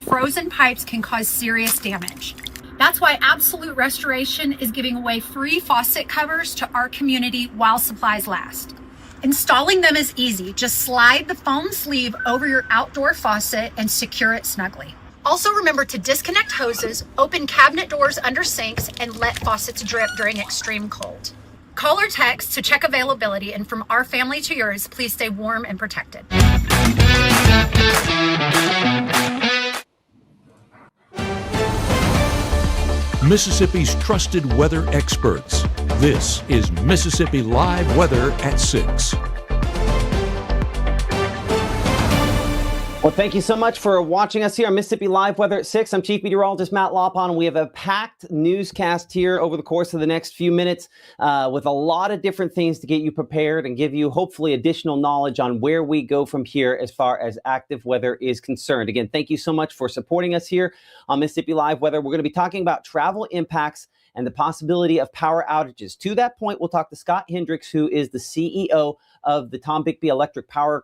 frozen pipes can cause serious damage. That's why Absolute Restoration is giving away free faucet covers to our community while supplies last. Installing them is easy. Just slide the foam sleeve over your outdoor faucet and secure it snugly. Also remember to disconnect hoses, open cabinet doors under sinks, and let faucets drip during extreme cold. Call or text to check availability, and from our family to yours, please stay warm and protected. Mississippi's trusted weather experts. This is Mississippi Live Weather at 6. Well, thank you so much for watching us here on Mississippi Live Weather at 6. I'm Chief Meteorologist Matt Loppon. We have a packed newscast here over the course of the next few minutes with a lot of different things to get you prepared and give you hopefully additional knowledge on where we go from here as far as active weather is concerned. Again, thank you so much for supporting us here on Mississippi Live Weather. We're going to be talking about travel impacts and the possibility of power outages. To that point, we'll talk to Scott Hendricks, who is the CEO of the Tom Bigby Electric Power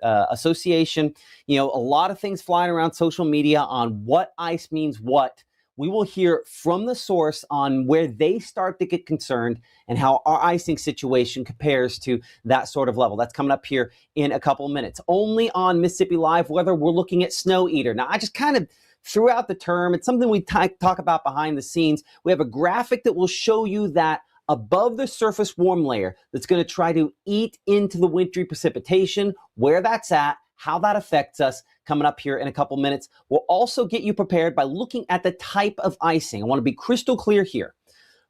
Association. You know, a lot of things flying around social media on what ice means what. We will hear from the source on where they start to get concerned and how our icing situation compares to that sort of level. That's coming up here in a couple of minutes. Only on Mississippi Live Weather, we're looking at Snow Eater. Now, I just kind of threw out the term. It's something we talk about behind the scenes. We have a graphic that will show you that above the surface warm layer that's going to try to eat into the wintry precipitation, where that's at, how that affects us, coming up here in a couple minutes. We'll also get you prepared by looking at the type of icing. I want to be crystal clear here.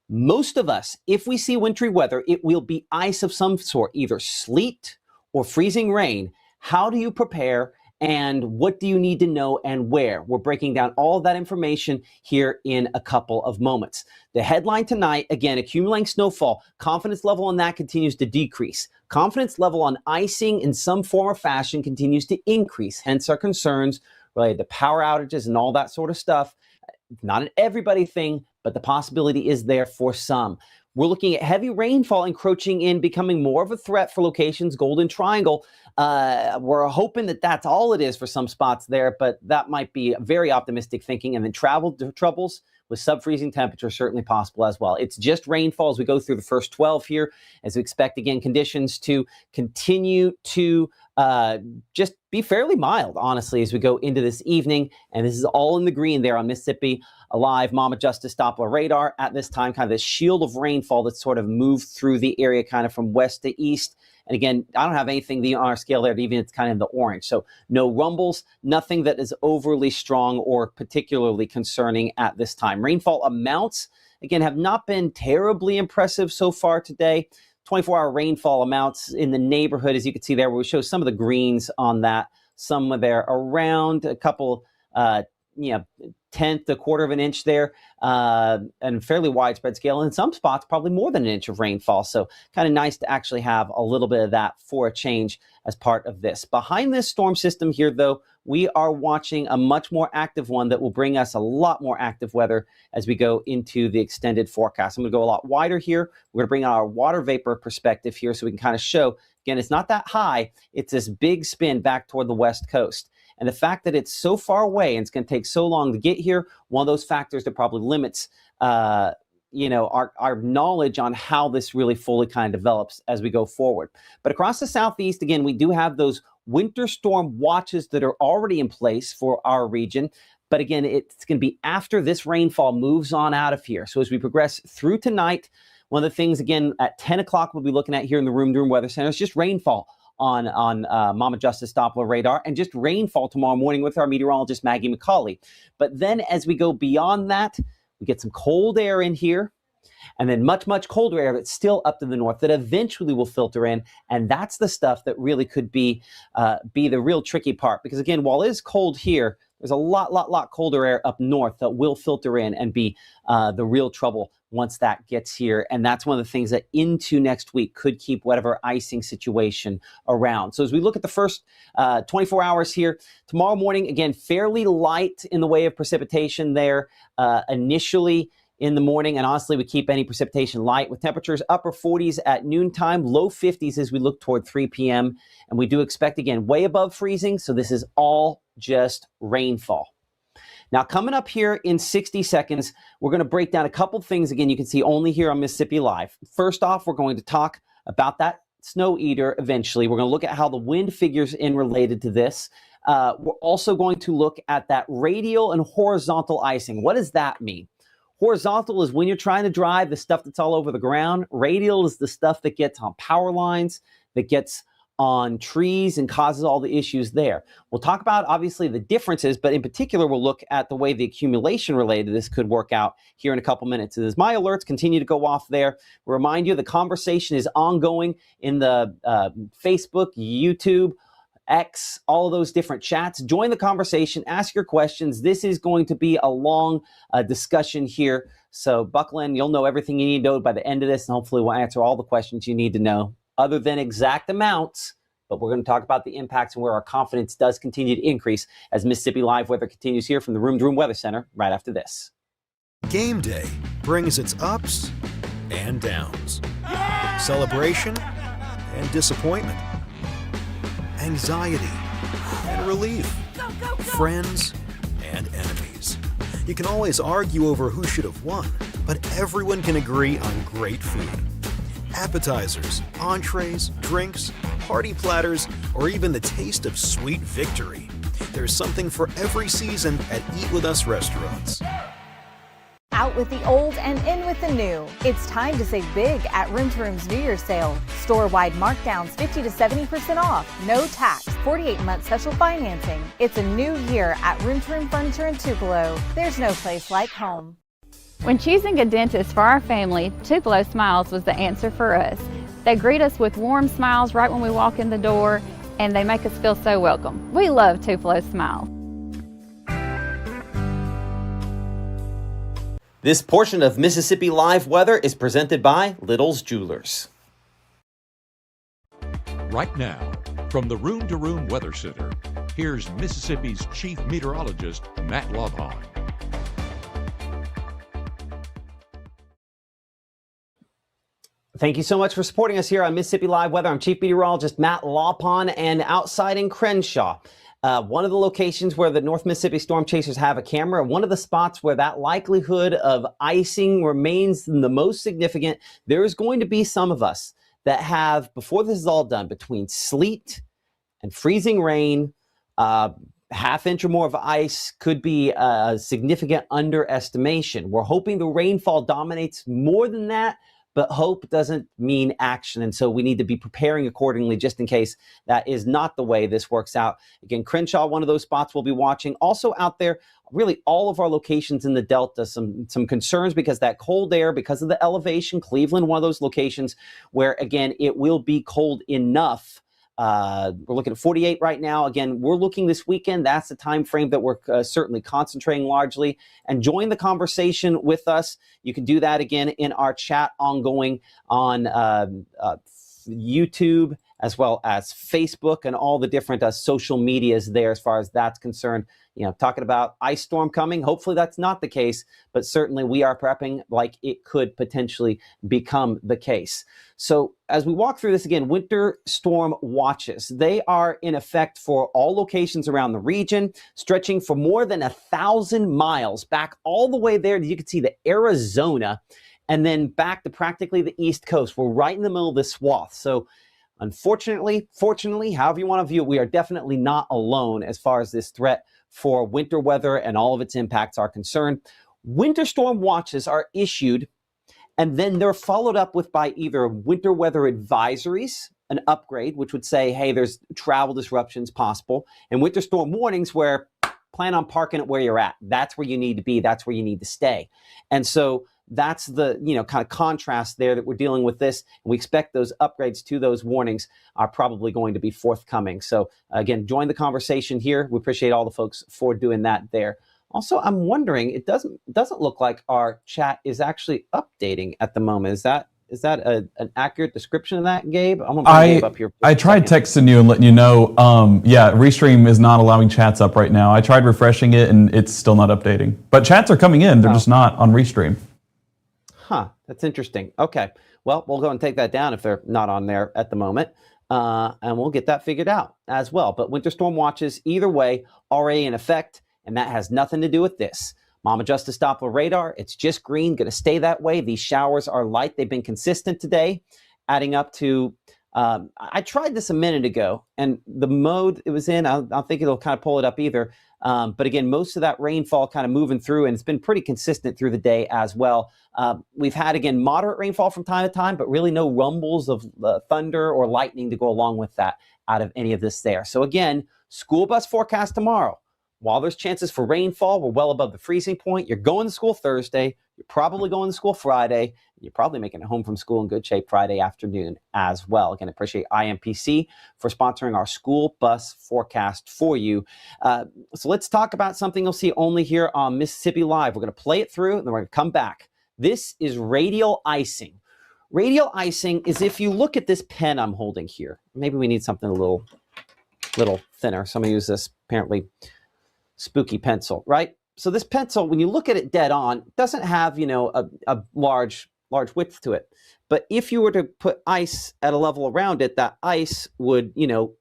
Most of us, if we see wintry weather, it will be ice of some sort, either sleet or freezing rain. How do you prepare? And what do you need to know and where? We're breaking down all of that information here in a couple of moments. The headline tonight, again, accumulating snowfall. Confidence level on that continues to decrease. Confidence level on icing in some form or fashion continues to increase. Hence our concerns related to power outages and all that sort of stuff. Not an everybody thing, but the possibility is there for some. We're looking at heavy rainfall encroaching in, becoming more of a threat for locations, Golden Triangle. We're hoping that that's all it is for some spots there, but that might be very optimistic thinking. And then travel troubles with sub-freezing temperatures certainly possible as well. It's just rainfall as we go through the first 12 here, as we expect, again, conditions to continue to just be fairly mild, honestly, as we go into this evening. And this is all in the green there on Mississippi Alive Mama Justice Doppler radar at this time, kind of this shield of rainfall that's sort of moved through the area kind of from west to east. And again, I don't have anything on our scale there, even it's kind of in the orange. So no rumbles, nothing that is overly strong or particularly concerning at this time. Rainfall amounts, again, have not been terribly impressive so far today. 24-hour rainfall amounts in the neighborhood, as you can see there, where we show some of the greens on that. Some of there around a couple, tenth, a quarter of an inch there, and fairly widespread scale. And in some spots, probably more than an inch of rainfall. So kind of nice to actually have a little bit of that for a change as part of this. Behind this storm system here, though, we are watching a much more active one that will bring us a lot more active weather as we go into the extended forecast. I'm going to go a lot wider here. We're going to bring out our water vapor perspective here so we can kind of show, again, it's not that high. It's this big spin back toward the west coast. And the fact that it's so far away and it's going to take so long to get here, one of those factors that probably limits, our knowledge on how this really fully kind of develops as we go forward. But across the southeast, again, we do have those winter storm watches that are already in place for our region. But again, it's going to be after this rainfall moves on out of here. So as we progress through tonight, one of the things, again, at 10 o'clock, we'll be looking at here in the Room Room Weather Center is just rainfall on Mama Justice Doppler radar, and just rainfall tomorrow morning with our meteorologist, Maggie McCauley. But then as we go beyond that, we get some cold air in here, and then much, much colder air that's still up to the north that eventually will filter in. And that's the stuff that really could be the real tricky part. Because again, while it is cold here, there's a lot colder air up north that will filter in and be the real trouble once that gets here. And that's one of the things that into next week could keep whatever icing situation around. So as we look at the first 24 hours here, tomorrow morning, again, fairly light in the way of precipitation there initially. in the morning, and honestly, we keep any precipitation light with temperatures upper 40s at noontime, low 50s as we look toward 3 p.m. And we do expect, again, way above freezing, so this is all just rainfall. Now, coming up here in 60 seconds, we're going to break down a couple things, again, you can see only here on Mississippi Live. First off, we're going to talk about that snow eater eventually. We're going to look at how the wind figures in related to this. We're also going to look at that radial and horizontal icing. What does that mean? Horizontal is when you're trying to drive, the stuff that's all over the ground. Radial is the stuff that gets on power lines, that gets on trees and causes all the issues there. We'll talk about, obviously, the differences, but in particular, we'll look at the way the accumulation related to this could work out here in a couple minutes. And as my alerts continue to go off there, we'll remind you the conversation is ongoing in the Facebook, YouTube, X, all of those different chats. Join the conversation, ask your questions. This is going to be a long discussion here. So buckle in, you'll know everything you need to know by the end of this, and hopefully we'll answer all the questions you need to know, other than exact amounts. But we're going to talk about the impacts and where our confidence does continue to increase as Mississippi Live Weather continues here from the Room to Room Weather Center right after this. Game day brings its ups and downs, celebration and disappointment, anxiety and relief, friends and enemies. You can always argue over who should have won, but everyone can agree on great food. Appetizers, entrees, drinks, party platters, or even the taste of sweet victory. There's something for every season at Eat With Us restaurants. Out with the old and in with the new. It's time to save big at Room to Room's New Year's sale. Store-wide markdowns 50 to 70% off, no tax, 48-month special financing. It's a new year at Room to Room Furniture in Tupelo. There's no place like home. When choosing a dentist for our family, Tupelo Smiles was the answer for us. They greet us with warm smiles right when we walk in the door, and they make us feel so welcome. We love Tupelo Smiles. This portion of Mississippi Live Weather is presented by Little's Jewelers. Right now, from the Room to Room Weather Center, here's Mississippi's Chief Meteorologist, Matt Lobhon. Thank you so much for supporting us here on Mississippi Live Weather. I'm Chief Meteorologist Matt Lawpon, and outside in Crenshaw, one of the locations where the North Mississippi Storm Chasers have a camera, one of the spots where that likelihood of icing remains the most significant. There is going to be some of us that have, before this is all done, between sleet and freezing rain, half inch or more of ice could be a significant underestimation. We're hoping the rainfall dominates more than that, but hope doesn't mean action. And so we need to be preparing accordingly just in case that is not the way this works out. Again, Crenshaw, one of those spots we'll be watching. Also out there, really all of our locations in the Delta, some concerns because that cold air, because of the elevation. Cleveland, one of those locations where, again, it will be cold enough. We're looking at 48 right now. Again, we're looking this weekend. That's the time frame that we're certainly concentrating largely. And join the conversation with us. You can do that again in our chat ongoing on YouTube as well as Facebook and all the different social medias there as far as that's concerned. You know, talking about ice storm coming. Hopefully that's not the case, but certainly we are prepping like it could potentially become the case. So as we walk through this again, winter storm watches, they are in effect for all locations around the region, stretching for more than 1,000 miles back all the way there. You can see the Arizona and then back to practically the East Coast. We're right in the middle of this swath. So unfortunately, fortunately, however you want to view it, we are definitely not alone as far as this threat for winter weather and all of its impacts are concerned. Winter storm watches are issued, and then they're followed up with by either winter weather advisories, an upgrade, which would say, hey, there's travel disruptions possible, and winter storm warnings where plan on parking it where you're at. That's where you need to be. That's where you need to stay. And so that's the, kind of contrast there that we're dealing with this. And we expect those upgrades to those warnings are probably going to be forthcoming. So again, join the conversation here. We appreciate all the folks for doing that there. Also, I'm wondering, it doesn't look like our chat is actually updating at the moment. Is that an accurate description of that, Gabe? I'm gonna bring Gabe up here. I tried texting you and letting you know. Restream is not allowing chats up right now. I tried refreshing it and it's still not updating. But chats are coming in. They're just not on Restream. Huh, that's interesting. Okay, well, we'll go and take that down if they're not on there at the moment. And we'll get that figured out as well. But winter storm watches, either way, already in effect, and that has nothing to do with this. Mom adjusted Doppler radar, it's just green, going to stay that way. These showers are light. They've been consistent today, adding up to, I tried this a minute ago, and the mode it was in, I don't think it'll kind of pull it up either. But again, most of that rainfall kind of moving through, and it's been pretty consistent through the day as well. We've had, again, moderate rainfall from time to time, but really no rumbles of thunder or lightning to go along with that out of any of this there. So again, school bus forecast tomorrow. While there's chances for rainfall, we're well above the freezing point. You're going to school Thursday. You're probably going to school Friday. You're probably making it home from school in good shape Friday afternoon as well. Again, I appreciate IMPC for sponsoring our school bus forecast for you. So let's talk about something you'll see only here on Mississippi Live. We're going to play it through, and then we're going to come back. This is radial icing. Radial icing is, if you look at this pen I'm holding here, maybe we need something a little thinner. So I'm going to use this apparently spooky pencil, right? So this pencil, when you look at it dead on, doesn't have, a large width to it. But if you were to put ice at a level around it, that ice would,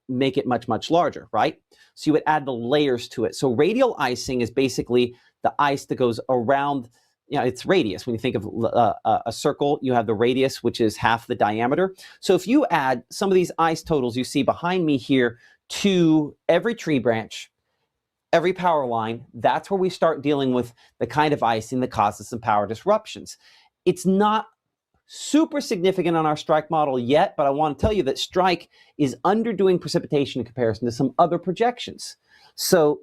make it much, much larger, right? So you would add the layers to it. So radial icing is basically the ice that goes around, its radius. When you think of a circle, you have the radius, which is half the diameter. So if you add some of these ice totals you see behind me here to every tree branch, every power line, that's where we start dealing with the kind of icing that causes some power disruptions. It's not super significant on our strike model yet, but I want to tell you that strike is underdoing precipitation in comparison to some other projections. So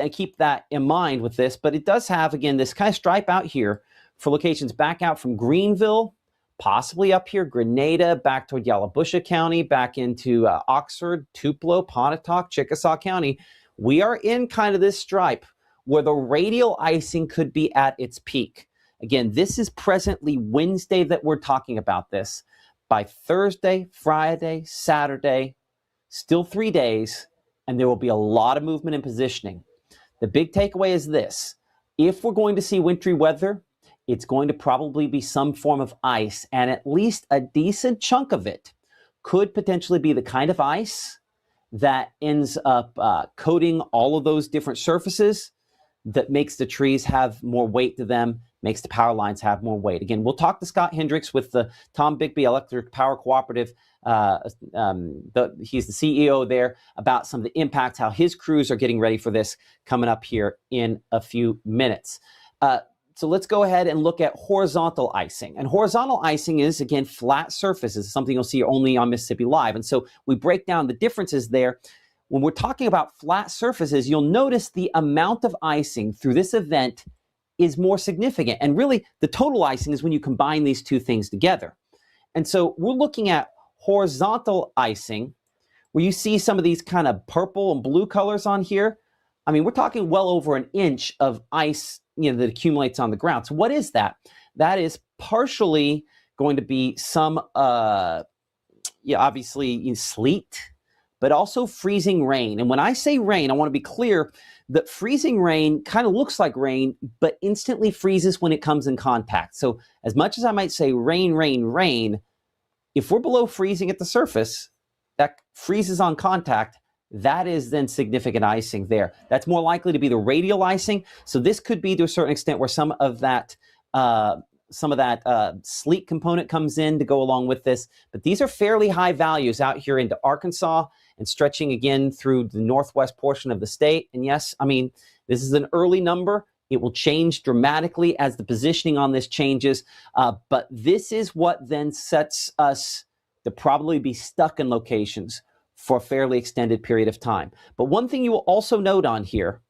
I keep that in mind with this, but it does have, again, this kind of stripe out here for locations back out from Greenville, possibly up here, Grenada, back toward Yalobusha County, back into Oxford, Tupelo, Pontotoc, Chickasaw County. We are in kind of this stripe where the radial icing could be at its peak. Again, this is presently Wednesday that we're talking about this. By Thursday, Friday, Saturday, still 3 days, and there will be a lot of movement and positioning. The big takeaway is this. If we're going to see wintry weather, it's going to probably be some form of ice, and at least a decent chunk of it could potentially be the kind of ice that ends up coating all of those different surfaces that makes the trees have more weight to them, makes the power lines have more weight. Again, we'll talk to Scott Hendricks with the Tom Bigby Electric Power Cooperative. He's the CEO there, about some of the impacts, how his crews are getting ready for this coming up here in a few minutes. So let's go ahead and look at horizontal icing. And horizontal icing is, again, flat surfaces, something you'll see only on Mississippi Live. And so we break down the differences there. When we're talking about flat surfaces, you'll notice the amount of icing through this event is more significant. And really, the total icing is when you combine these two things together. And so we're looking at horizontal icing, where you see some of these kind of purple and blue colors on here. I mean, we're talking well over an inch of ice, that accumulates on the ground. So what is that? That is partially going to be some, obviously sleet, but also freezing rain. And when I say rain, I want to be clear that freezing rain kind of looks like rain, but instantly freezes when it comes in contact. So as much as I might say rain, rain, rain, if we're below freezing at the surface, that freezes on contact, that is then significant icing there. That's more likely to be the radial icing. So this could be, to a certain extent, where some of that sleet component comes in to go along with this. But these are fairly high values out here into Arkansas and stretching again through the northwest portion of the state. And yes, I mean, this is an early number. It will change dramatically as the positioning on this changes. But this is what then sets us to probably be stuck in locations for a fairly extended period of time. But one thing you will also note on here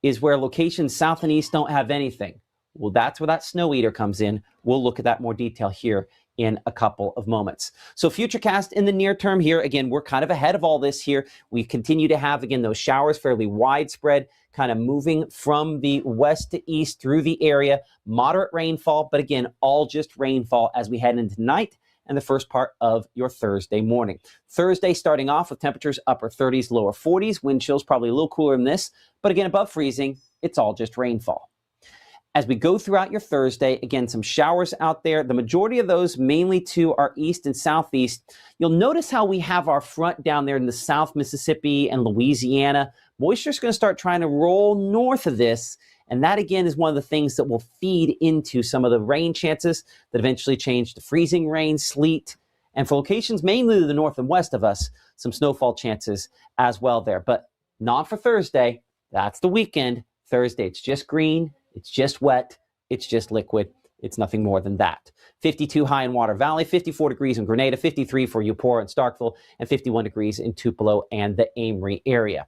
is where locations south and east don't have anything. Well, that's where that snow eater comes in. We'll look at that more detail here in a couple of moments. So Futurecast in the near term here, again, we're kind of ahead of all this here. We continue to have, again, those showers fairly widespread, kind of moving from the west to east through the area. Moderate rainfall, but again, all just rainfall as we head into tonight and the first part of your Thursday morning. Thursday starting off with temperatures upper 30s, lower 40s. Wind chills probably a little cooler than this, but again, above freezing, it's all just rainfall. As we go throughout your Thursday, again, some showers out there. The majority of those mainly to our east and southeast. You'll notice how we have our front down there in the South Mississippi and Louisiana. Moisture is going to start trying to roll north of this. And that, again, is one of the things that will feed into some of the rain chances that eventually change to freezing rain, sleet, and for locations mainly to the north and west of us, some snowfall chances as well there. But not for Thursday. That's the weekend. Thursday, it's just green. It's just wet. It's just liquid. It's nothing more than that. 52 high in Water Valley, 54 degrees in Grenada, 53 for Eupora and Starkville, and 51 degrees in Tupelo and the Amory area.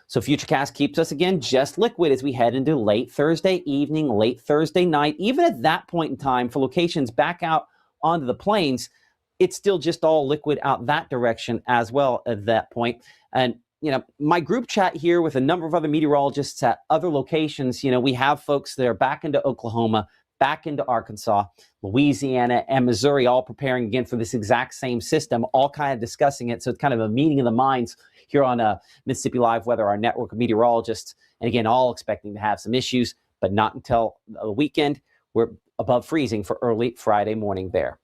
So Futurecast keeps us, again, just liquid as we head into late Thursday evening, late Thursday night. Even at that point in time, for locations back out onto the plains, it's still just all liquid out that direction as well at that point. And you know, my group chat here with a number of other meteorologists at other locations, you know, we have folks that are back into Oklahoma, back into Arkansas, Louisiana, and Missouri, all preparing again for this exact same system, all kind of discussing it. So it's kind of a meeting of the minds here on Mississippi Live Weather, our network of meteorologists. And again, all expecting to have some issues, but not until the weekend. We're above freezing for early Friday morning there.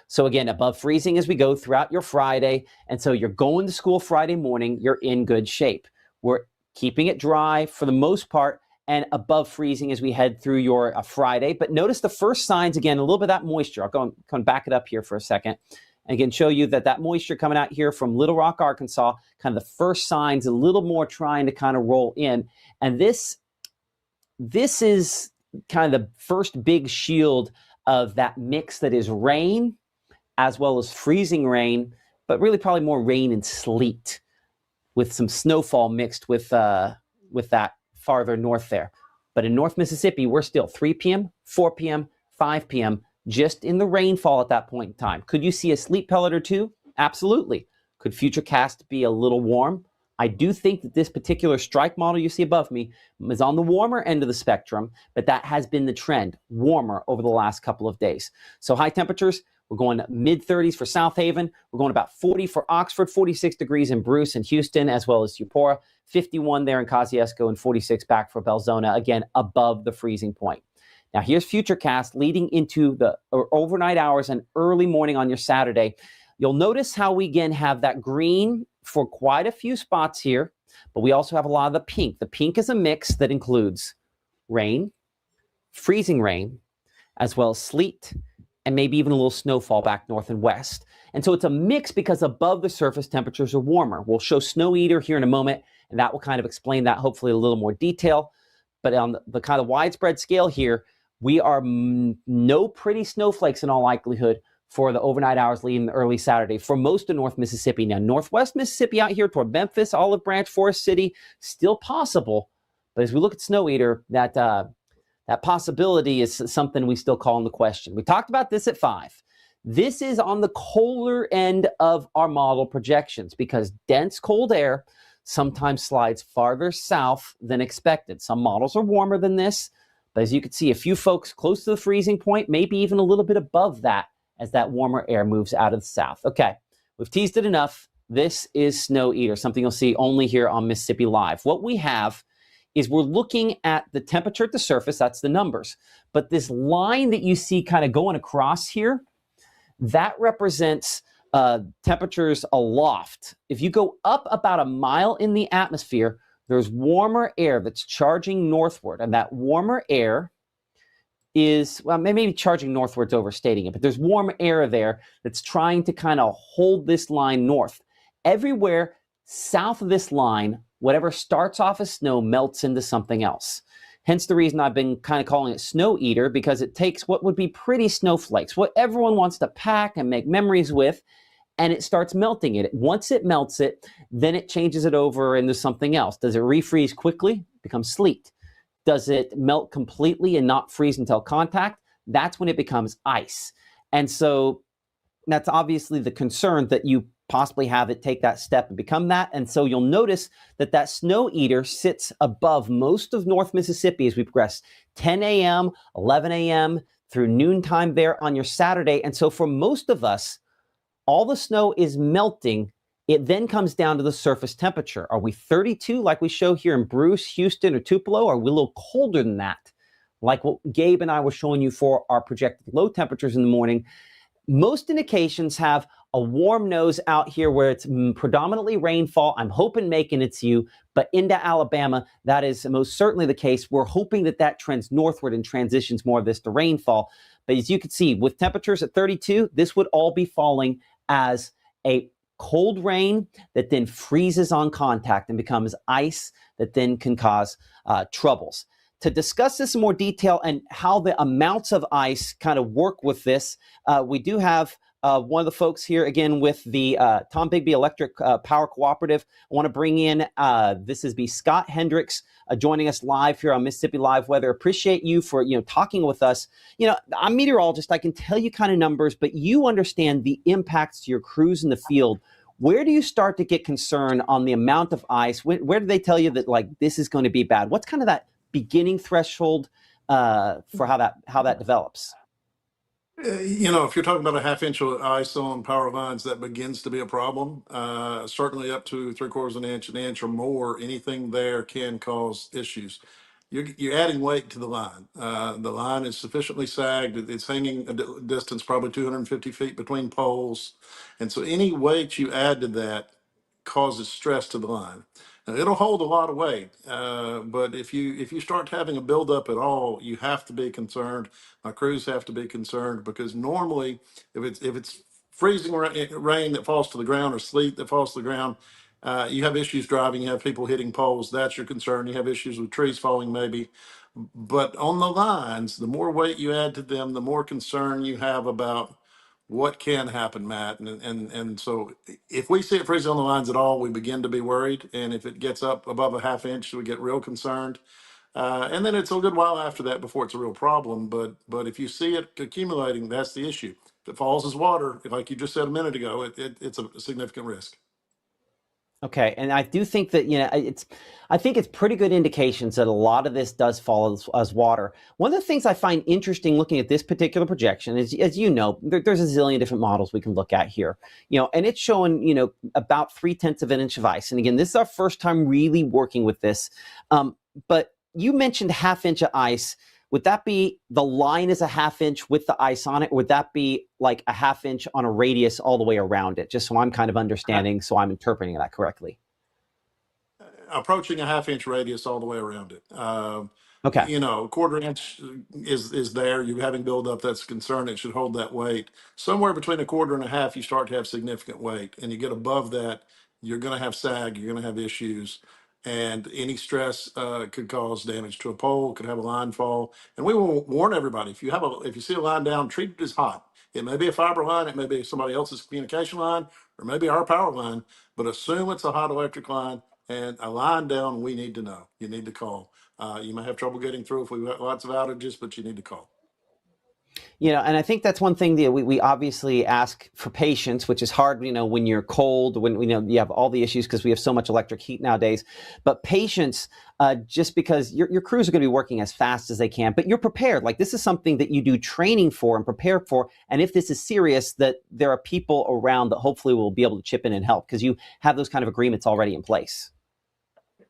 So again, above freezing as we go throughout your Friday. And so you're going to school Friday morning, you're in good shape. We're keeping it dry for the most part and above freezing as we head through your Friday. But notice the first signs, again, a little bit of that moisture. I'll go and back it up here for a second. And again, show you that moisture coming out here from Little Rock, Arkansas, kind of the first signs, a little more trying to kind of roll in. And this is kind of the first big shield of that mix that is rain as well as freezing rain, but really probably more rain and sleet with some snowfall mixed with that farther north there. But in North Mississippi, we're still 3 p.m., 4 p.m., 5 p.m., just in the rainfall at that point in time. Could you see a sleet pellet or two? Absolutely. Could Futurecast be a little warm? I do think that this particular strike model you see above me is on the warmer end of the spectrum, but that has been the trend, warmer over the last couple of days. So high temperatures, we're going mid-30s for South Haven. We're going about 40 for Oxford, 46 degrees in Bruce and Houston, as well as Eupora, 51 there in Kosciuszko, and 46 back for Belzona, again, above the freezing point. Now, here's Futurecast leading into the overnight hours and early morning on your Saturday. You'll notice how we, again, have that green for quite a few spots here, but we also have a lot of the pink. The pink is a mix that includes rain, freezing rain, as well as sleet, and maybe even a little snowfall back north and west. And so it's a mix because above the surface temperatures are warmer. We'll show Snow Eater here in a moment, and that will kind of explain that hopefully a little more detail. But on the kind of widespread scale here, we are no pretty snowflakes in all likelihood for the overnight hours leading early Saturday for most of North Mississippi. Now, Northwest Mississippi out here toward Memphis, Olive Branch, Forest City, still possible. But as we look at Snow Eater, that possibility is something we still call into question. We talked about this at 5. This is on the colder end of our model projections because dense cold air sometimes slides farther south than expected. Some models are warmer than this, but as you can see, a few folks close to the freezing point, maybe even a little bit above that as that warmer air moves out of the south. Okay, we've teased it enough. This is Snow Eater, something you'll see only here on Mississippi Live. What we have is we're looking at the temperature at the surface, that's the numbers. But this line that you see kind of going across here, that represents temperatures aloft. If you go up about a mile in the atmosphere, there's warmer air that's charging northward. And that warmer air is, well, maybe charging northward's overstating it, but there's warm air there that's trying to kind of hold this line north. Everywhere south of this line, whatever starts off as snow melts into something else. Hence the reason I've been kind of calling it Snow Eater, because it takes what would be pretty snowflakes, what everyone wants to pack and make memories with, and it starts melting it. Once it melts it, then it changes it over into something else. Does it refreeze quickly? It becomes sleet. Does it melt completely and not freeze until contact? That's when it becomes ice. And so that's obviously the concern that you possibly have it take that step and become that. And so you'll notice that that Snow Eater sits above most of North Mississippi as we progress 10 a.m., 11 a.m. through noontime there on your Saturday. And so for most of us, all the snow is melting. It then comes down to the surface temperature. Are we 32 like we show here in Bruce, Houston, or Tupelo? Or are we a little colder than that? like what Gabe and I were showing you for our projected low temperatures in the morning, most indications have a warm nose out here where it's predominantly rainfall. I'm hoping Macon it's you, but into Alabama, that is most certainly the case. We're hoping that that trends northward and transitions more of this to rainfall. But as you can see, with temperatures at 32, this would all be falling as a cold rain that then freezes on contact and becomes ice that then can cause troubles. To discuss this in more detail and how the amounts of ice kind of work with this, we do have one of the folks here again with the Tom Bigby Electric Power Cooperative. I want to bring in, this is Scott Hendricks joining us live here on Mississippi Live Weather. Appreciate you for, talking with us. I'm a meteorologist. I can tell you kind of numbers, but you understand the impacts to your crews in the field. Where do you start to get concerned on the amount of ice? Where do they tell you that like this is going to be bad? What's kind of that beginning threshold for how that develops? If you're talking about a half inch of ice on power lines, that begins to be a problem. Certainly up to 3/4 of an inch or more, anything there can cause issues. You're adding weight to the line. The line is sufficiently sagged. It's hanging a distance, probably 250 feet between poles. And so any weight you add to that causes stress to the line. Now, it'll hold a lot of weight, but if you start having a buildup at all, you have to be concerned. My crews have to be concerned because normally, if it's freezing rain that falls to the ground or sleet that falls to the ground, you have issues driving. You have people hitting poles. That's your concern. You have issues with trees falling, maybe. But on the lines, the more weight you add to them, the more concern you have about what can happen, Matt. And so if we see it freezing on the lines at all, we begin to be worried. And if it gets up above a half inch, we get real concerned. And then it's a good while after that before it's a real problem. But if you see it accumulating, that's the issue. If it falls as water, like you just said a minute ago, it's a significant risk. Okay, and I do think that I think it's pretty good indications that a lot of this does fall as water. One of the things I find interesting looking at this particular projection is, as you know, there's a zillion different models we can look at here, and it's showing about 0.3 of an inch of ice. And again, this is our first time really working with this, but you mentioned half inch of ice. Would that be the line is a half inch with the ice on it? Or would that be like a half inch on a radius all the way around it? Just so I'm kind of understanding, so I'm interpreting that correctly. Approaching a half inch radius all the way around it. Okay. A quarter inch is there. You're having buildup. That's a concern. It should hold that weight. Somewhere between a quarter and a half, you start to have significant weight. And you get above that, you're going to have sag. You're going to have issues. And any stress could cause damage to a pole, could have a line fall. And we will warn everybody, if you see a line down, treat it as hot. It may be a fiber line, it may be somebody else's communication line, or maybe our power line, but assume it's a hot electric line and a line down, we need to know. You need to call. You may have trouble getting through if we've got lots of outages, but you need to call. And I think that's one thing that we obviously ask for patience, which is hard, when you're cold, when you have all the issues because we have so much electric heat nowadays. But patience, just because your crews are going to be working as fast as they can, but you're prepared. Like this is something that you do training for and prepare for. And if this is serious, that there are people around that hopefully will be able to chip in and help because you have those kind of agreements already in place.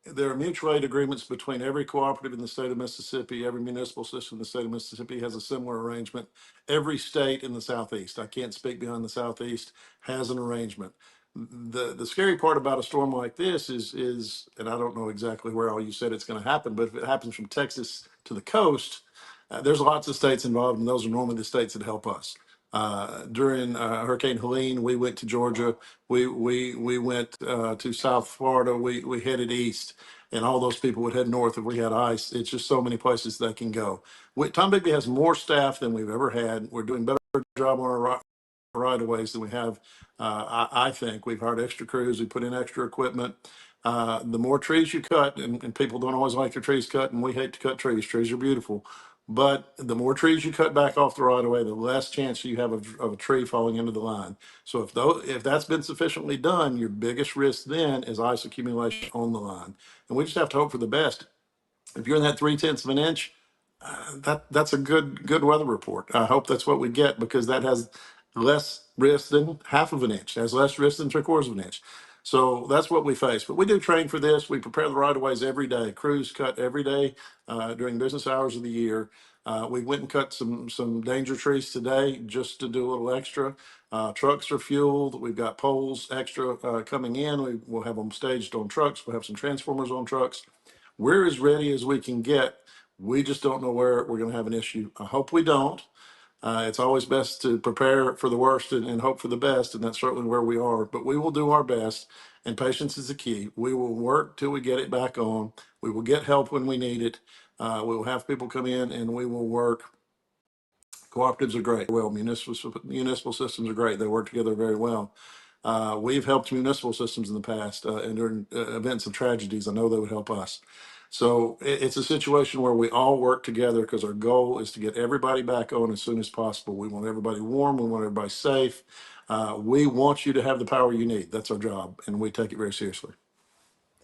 There are mutual aid agreements between every cooperative in the state of Mississippi. Every municipal system in the state of Mississippi has a similar arrangement. Every state in the Southeast, I can't speak beyond the Southeast, has an arrangement. The scary part about a storm like this is, and I don't know exactly where all you said it's going to happen, but if it happens from Texas to the coast, there's lots of states involved, and those are normally the states that help us. During Hurricane Helene, we went to Georgia. We went to South Florida. We headed east, and all those people would head north if we had ice. It's just so many places they can go. Tom Bigby has more staff than we've ever had. We're doing a better job on our right of ways than we have. I think we've hired extra crews. We put in extra equipment. The more trees you cut, and people don't always like their trees cut, and we hate to cut trees. Trees are beautiful. But the more trees you cut back off the right of way, the less chance you have of a tree falling into the line. So if that's been sufficiently done, your biggest risk then is ice accumulation on the line. And we just have to hope for the best. If you're in that 0.3 of an inch, that's a good weather report. I hope that's what we get because that has less risk than half of an inch. It has less risk than 3/4 of an inch. So that's what we face. But we do train for this. We prepare the right of ways every day. Crews cut every day during business hours of the year. We went and cut some danger trees today just to do a little extra. Trucks are fueled. We've got poles extra coming in. We'll have them staged on trucks. We'll have some transformers on trucks. We're as ready as we can get. We just don't know where we're going to have an issue. I hope we don't. It's always best to prepare for the worst and hope for the best, and that's certainly where we are. But we will do our best, and patience is the key. We will work till we get it back on. We will get help when we need it. We will have people come in, and we will work. Cooperatives are great. Well, municipal systems are great. They work together very well. We've helped municipal systems in the past, and during events of tragedies, I know they would help us. So it's a situation where we all work together because our goal is to get everybody back on as soon as possible. We want everybody warm. We want everybody safe. We want you to have the power you need. That's our job, and we take it very seriously.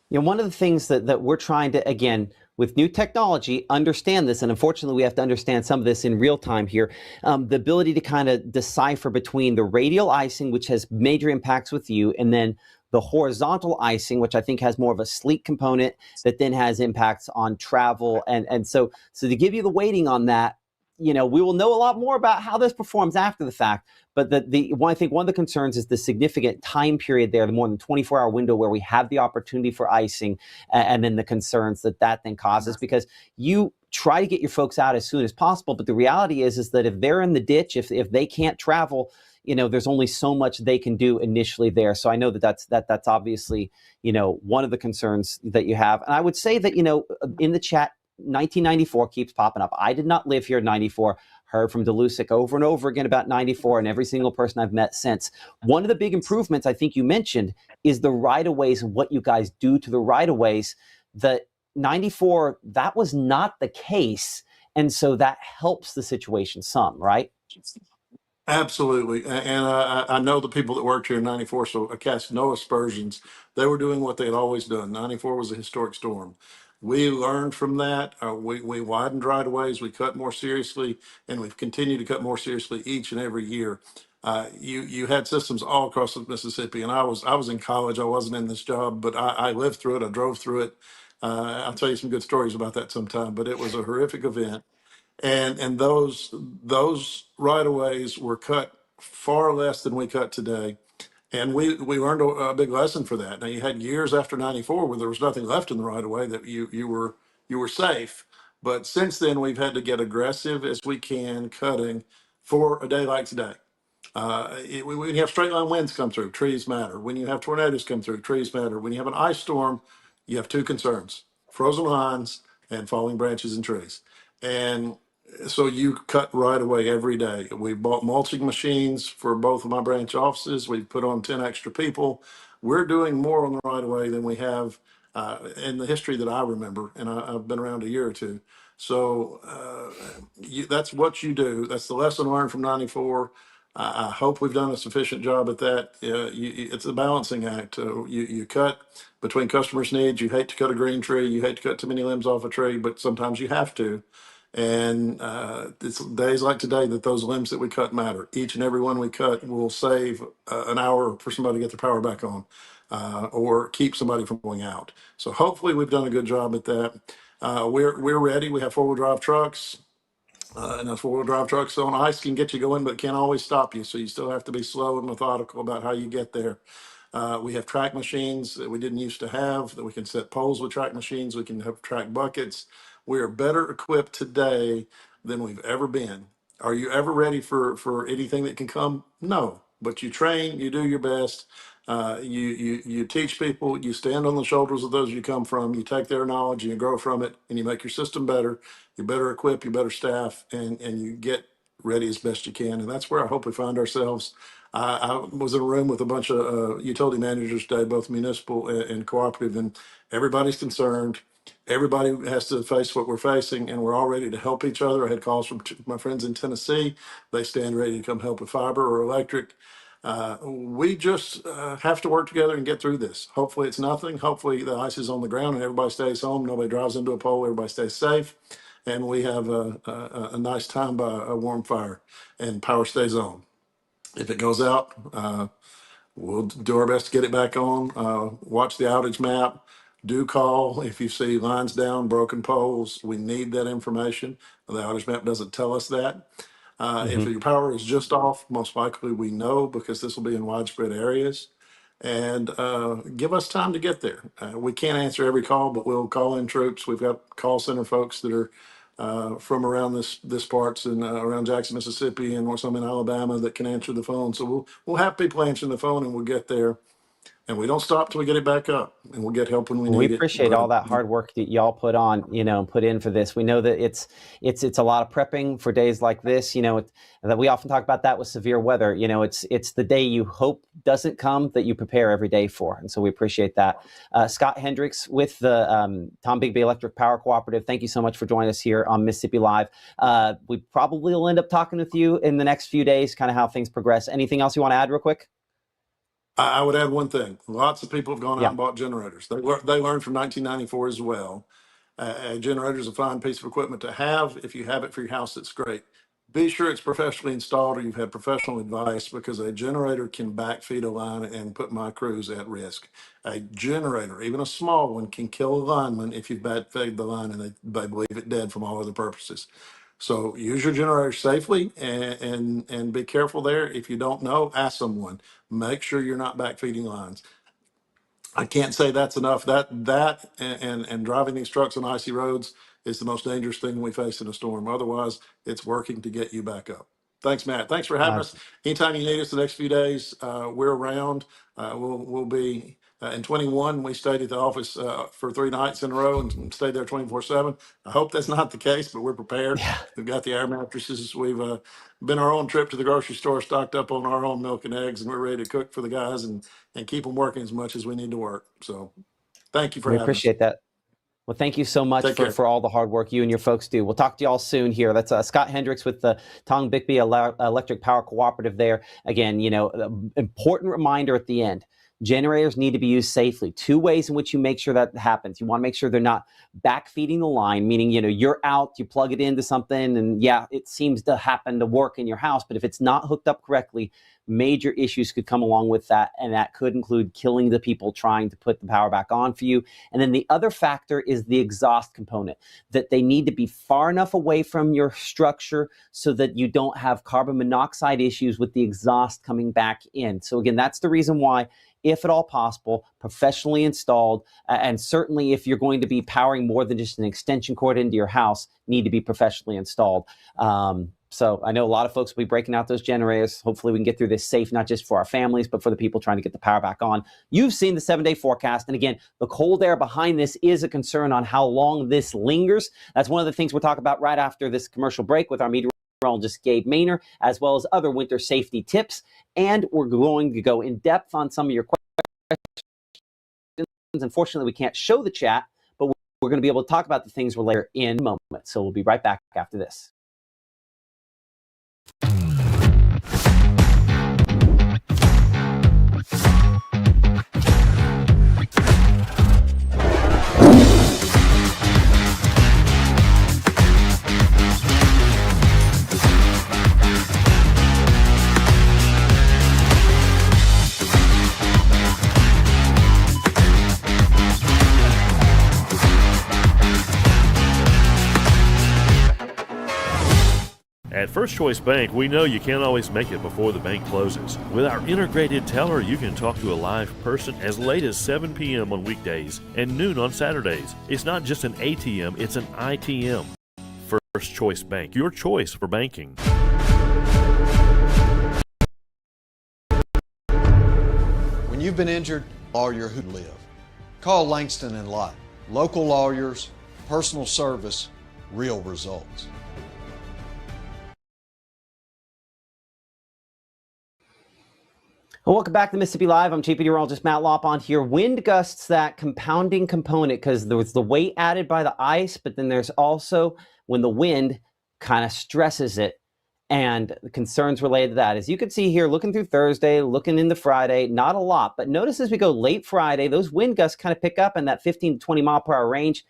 You know, one of the things that we're trying to, again, with new technology, understand this, and unfortunately we have to understand some of this in real time here, the ability to kind of decipher between the radial icing, which has major impacts with you, and then the horizontal icing, which I think has more of a sleek component that then has impacts on travel. And so to give you the weighting on that, you know, we will know a lot more about how this performs after the fact. But I think one of the concerns is the significant time period there, the more than 24-hour window where we have the opportunity for icing, and then the concerns that then causes, because you try to get your folks out as soon as possible. But the reality is that if they're in the ditch, if they can't travel, you know, there's only so much they can do initially there. So I know that's obviously, you know, one of the concerns that you have. And I would say that, you know, in the chat, 1994 keeps popping up. I did not live here in 94. Heard from DeLucic over and over again about 94 and every single person I've met since. One of the big improvements I think you mentioned is the right-of-ways and what you guys do to the right-of-ways. The 94, that was not the case. And so that helps the situation some, right? Absolutely. And I know the people that worked here in 94, so I cast no aspersions. They were doing what they had always done. 94 was a historic storm. We learned from that. We widened right of ways. We cut more seriously, and we've continued to cut more seriously each and every year. You had systems all across Mississippi, and I was in college. I wasn't in this job, but I lived through it. I drove through it. I'll tell you some good stories about that sometime. But it was a horrific event, and those right of ways were cut far less than we cut today. And we learned a big lesson for that. Now you had years after 94 where there was nothing left in the right of way that you were safe. But since then we've had to get aggressive as we can cutting for a day like today. When you have straight line winds come through, trees matter. When you have tornadoes come through, trees matter. When you have an ice storm, you have two concerns: frozen lines and falling branches and trees. And so you cut right away every day. We bought mulching machines for both of my branch offices. We put on 10 extra people. We're doing more on the right away than we have in the history that I remember. And I've been around a year or two. So that's what you do. That's the lesson learned from 94. I hope we've done a sufficient job at that. It's a balancing act. You cut between customers' needs. You hate to cut a green tree. You hate to cut too many limbs off a tree, but sometimes you have to. And it's days like today that those limbs that we cut matter. Each and every one we cut will save an hour for somebody to get their power back on, or keep somebody from going out. So hopefully we've done a good job at that. We're ready. We have four-wheel drive trucks. And those four-wheel drive trucks on ice can get you going, but can't always stop you. So you still have to be slow and methodical about how you get there. We have track machines that we didn't used to have, that we can set poles with track machines. We can have track buckets. We are better equipped today than we've ever been. Are you ever ready for anything that can come? No, but you train, you do your best. You teach people, you stand on the shoulders of those you come from, you take their knowledge and you grow from it, and you make your system better. You better equip, you better staff, and you get ready as best you can. And that's where I hope we find ourselves. I was in a room with a bunch of utility managers today, both municipal and cooperative, and everybody's concerned. Everybody has to face what we're facing, and we're all ready to help each other. I had calls from my friends in Tennessee. They stand ready to come help with fiber or electric. We just have to work together and get through this. Hopefully it's nothing. Hopefully the ice is on the ground and everybody stays home. Nobody drives into a pole. Everybody stays safe. And we have a nice time by a warm fire and power stays on. If it goes out, We'll do our best to get it back on. Watch the outage map. Do call if you see lines down, broken poles. We need that information. The outage map doesn't tell us that. If your power is just off, most likely we know because this will be in widespread areas. And give us time to get there. We can't answer every call, but we'll call in troops. We've got call center folks that are from around this parts and around Jackson, Mississippi, and or some in Alabama that can answer the phone. So we'll have people answering the phone, and we'll get there. And we don't stop till we get it back up, and we'll get help when we Well, we need it. appreciate all that hard work that y'all put on, and put in for this. We know that it's a lot of prepping for days like this. That we often talk about that with severe weather. It's the day you hope doesn't come that you prepare every day for, and so we appreciate that. Scott Hendricks with the Tom Bigby Electric Power Cooperative. Thank you so much for joining us here on Mississippi Live. We probably will end up talking with you in the next few days, kind of how things progress. Anything else you want to add, real quick? I would add one thing. Lots of people have gone out Yeah. and bought generators. They learned from 1994 as well. A generator is a fine piece of equipment to have. If you have it for your house, it's great. Be sure it's professionally installed or you've had professional advice, because a generator can backfeed a line and put my crews at risk. A generator, even a small one, can kill a lineman if you've backfed the line and they believe it dead from all other purposes. So use your generator safely and be careful there. If you don't know, ask someone. Make sure you're not backfeeding lines. I can't say that's enough. That and driving these trucks on icy roads is the most dangerous thing we face in a storm. Otherwise, it's working to get you back up. Thanks, Matt. Thanks for having us. Anytime you need us the next few days, we're around. We'll be in 21. We stayed at the office for 3 nights in a row and stayed there 24/7. I hope that's not the case, but we're prepared. Yeah. We've got the air mattresses. We've been our own trip to the grocery store, stocked up on our own milk and eggs, and we're ready to cook for the guys and keep them working as much as we need to work. So thank you for We having us. appreciate that. Well, thank you so much Take care. for all the hard work you and your folks do. We'll talk to you all soon here. That's Scott Hendricks with the Tom Bigby Electric Power Cooperative there. Again, important reminder at the end. Generators need to be used safely. 2 ways in which you make sure that happens. You want to make sure they're not backfeeding the line, meaning, you're out, you plug it into something, and yeah, it seems to happen to work in your house. But if it's not hooked up correctly, major issues could come along with that. And that could include killing the people trying to put the power back on for you. And then the other factor is the exhaust component, that they need to be far enough away from your structure so that you don't have carbon monoxide issues with the exhaust coming back in. So again, that's the reason why, if at all possible, professionally installed, and certainly if you're going to be powering more than just an extension cord into your house, need to be professionally installed. So I know a lot of folks will be breaking out those generators. Hopefully we can get through this safe, not just for our families, but for the people trying to get the power back on. You've seen the 7-day forecast. And again, the cold air behind this is a concern on how long this lingers. That's one of the things we'll talk about right after this commercial break with our meteorologist, Gabe Maynor, as well as other winter safety tips. And we're going to go in depth on some of your questions. Unfortunately, we can't show the chat, but we're going to be able to talk about the things we're later in a moment. So we'll be right back after this. At First Choice Bank, we know you can't always make it before the bank closes. With our integrated teller, you can talk to a live person as late as 7 p.m. on weekdays and noon on Saturdays. It's not just an ATM, it's an ITM. First Choice Bank, your choice for banking. When you've been injured, lawyer who live. Call Langston and Lott. Local lawyers, personal service, real results. Well, welcome back to Mississippi Live. I'm Chief Meteorologist Matt Loppon here. Wind gusts, that compounding component, because there was the weight added by the ice, but then there's also when the wind kind of stresses it, and the concerns related to that. As you can see here, looking through Thursday, looking into Friday, not a lot, but notice as we go late Friday, those wind gusts kind of pick up in that 15 to 20 mile per hour range.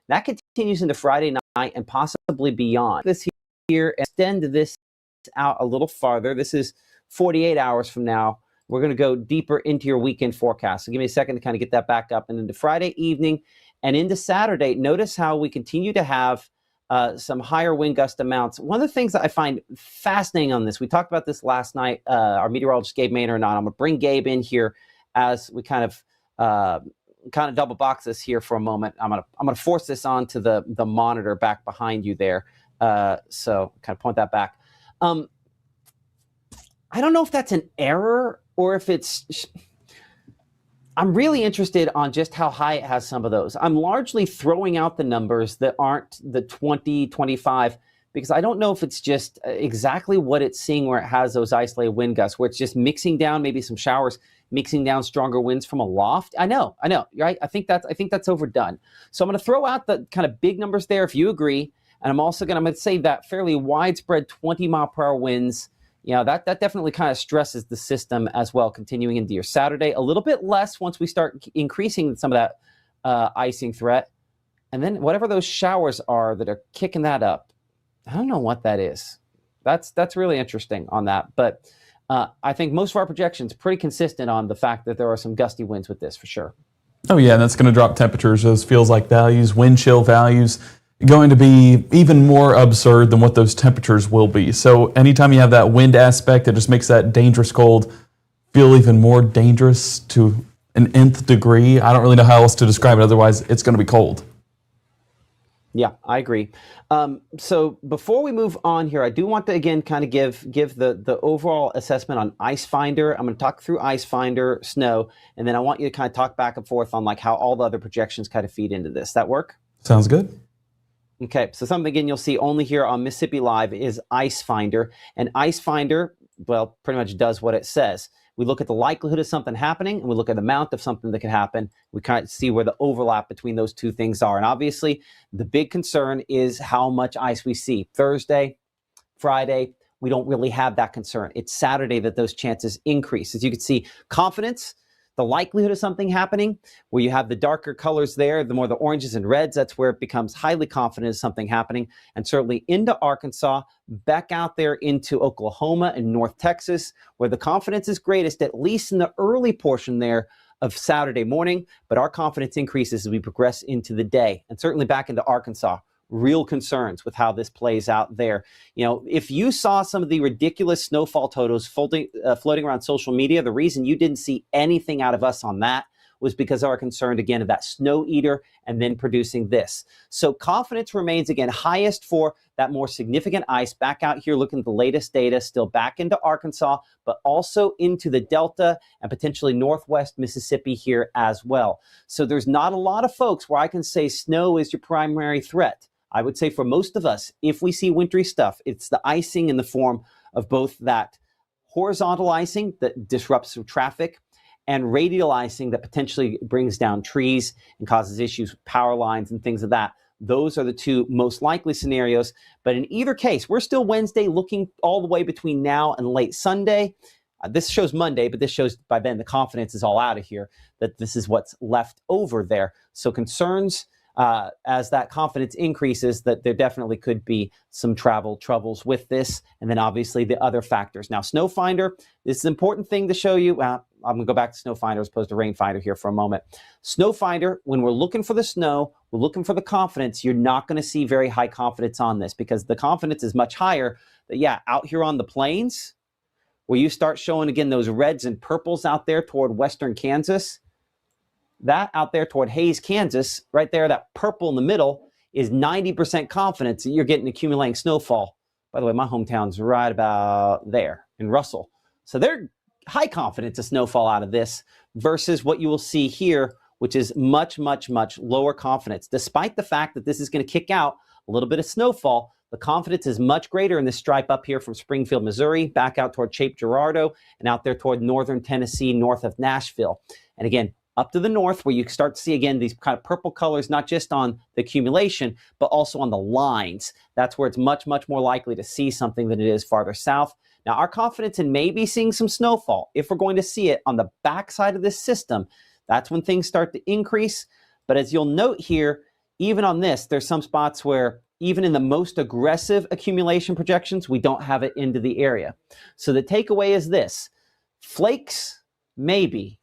That continues into Friday night and possibly beyond. This here, extend this out a little farther. This is 48 hours from now. we're going to go deeper into your weekend forecast. So give me a second to kind of get that back up. And into Friday evening and into Saturday, notice how we continue to have some higher wind gust amounts. One of the things that I find fascinating on this, we talked about this last night, our meteorologist Gabe Maynard and I. I'm going to bring Gabe in here as we kind of double box this here for a moment. I'm gonna force this onto the monitor back behind you there. So kind of point that back. I don't know if that's an error or if it's. I'm really interested on just how high it has some of those. I'm largely throwing out the numbers that aren't the 20, 25, because I don't know if it's just exactly what it's seeing where it has those isolated wind gusts, where it's just mixing down maybe some showers, mixing down stronger winds from aloft. I know, right? I think that's overdone. So I'm going to throw out the kind of big numbers there if you agree, and I'm going to say that fairly widespread 20-mile-per-hour winds. That definitely kind of stresses the system as well, continuing into your Saturday. A little bit less once we start increasing some of that icing threat. And then whatever those showers are that are kicking that up, I don't know what that is. That's really interesting on that. But I think most of our projections pretty consistent on the fact that there are some gusty winds with this for sure. Oh yeah, and that's going to drop temperatures. Those feels like values, wind chill values, going to be even more absurd than what those temperatures will be. So anytime you have that wind aspect, it just makes that dangerous cold feel even more dangerous to an nth degree. I don't really know how else to describe it. Otherwise, it's going to be cold. Yeah, I agree. So before we move on here, I do want to again kind of give the overall assessment on Icefinder. I'm going to talk through Icefinder, snow, and then I want you to kind of talk back and forth on like how all the other projections kind of feed into this. That work? Sounds good. Okay, so something again you'll see only here on Mississippi Live is Icefinder, and Icefinder, well, pretty much does what it says. We look at the likelihood of something happening, and we look at the amount of something that can happen. We kind of see where the overlap between those two things are. And obviously, the big concern is how much ice we see. Thursday, Friday, we don't really have that concern. It's Saturday that those chances increase. As you can see, confidence, the likelihood of something happening, where you have the darker colors there, the more the oranges and reds, that's where it becomes highly confident of something happening. And certainly into Arkansas, back out there into Oklahoma and North Texas, where the confidence is greatest, at least in the early portion there of Saturday morning. But our confidence increases as we progress into the day, and certainly back into Arkansas. Real concerns with how this plays out there. If you saw some of the ridiculous snowfall totals floating around social media, the reason you didn't see anything out of us on that was because of our concern, again, of that snow eater and then producing this. So confidence remains, again, highest for that more significant ice. Back out here, looking at the latest data, still back into Arkansas, but also into the Delta and potentially Northwest Mississippi here as well. So there's not a lot of folks where I can say snow is your primary threat. I would say for most of us, if we see wintry stuff, it's the icing in the form of both that horizontal icing that disrupts traffic and radial icing that potentially brings down trees and causes issues with power lines and things of that. Those are the two most likely scenarios. But in either case, we're still Wednesday, looking all the way between now and late Sunday. This shows Monday, but this shows by then the confidence is all out of here, that this is what's left over there. So concerns as that confidence increases, that there definitely could be some travel troubles with this. And then obviously the other factors. Now, Snowfinder, this is an important thing to show you. I'm going to go back to Snowfinder as opposed to Rainfinder here for a moment. Snowfinder, when we're looking for the snow, we're looking for the confidence, you're not going to see very high confidence on this because the confidence is much higher. But yeah, out here on the plains, where you start showing, again, those reds and purples out there toward western Kansas, that out there toward Hays, Kansas, right there, that purple in the middle is 90% confidence that you're getting accumulating snowfall. By the way, my hometown's right about there in Russell. So they're high confidence of snowfall out of this versus what you will see here, which is much, much, much lower confidence. Despite the fact that this is going to kick out a little bit of snowfall, the confidence is much greater in this stripe up here from Springfield, Missouri, back out toward Cape Girardeau, and out there toward northern Tennessee, north of Nashville. And again, up to the north, where you start to see, again, these kind of purple colors, not just on the accumulation, but also on the lines. That's where it's much, much more likely to see something than it is farther south. Now, our confidence in maybe seeing some snowfall, if we're going to see it on the backside of this system, that's when things start to increase. But as you'll note here, even on this, there's some spots where even in the most aggressive accumulation projections, we don't have it into the area. So the takeaway is this. Flakes, maybe.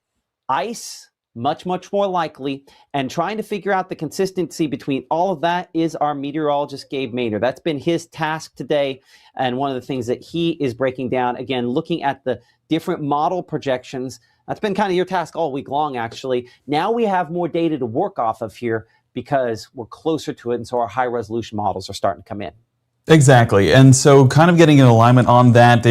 Ice, much, much more likely. And trying to figure out the consistency between all of that is our meteorologist, Gabe Maynard. That's been his task today. And one of the things that he is breaking down, again, looking at the different model projections. That's been kind of your task all week long, actually. Now we have more data to work off of here because we're closer to it. And so our high resolution models are starting to come in. Exactly. And so kind of getting an alignment on that,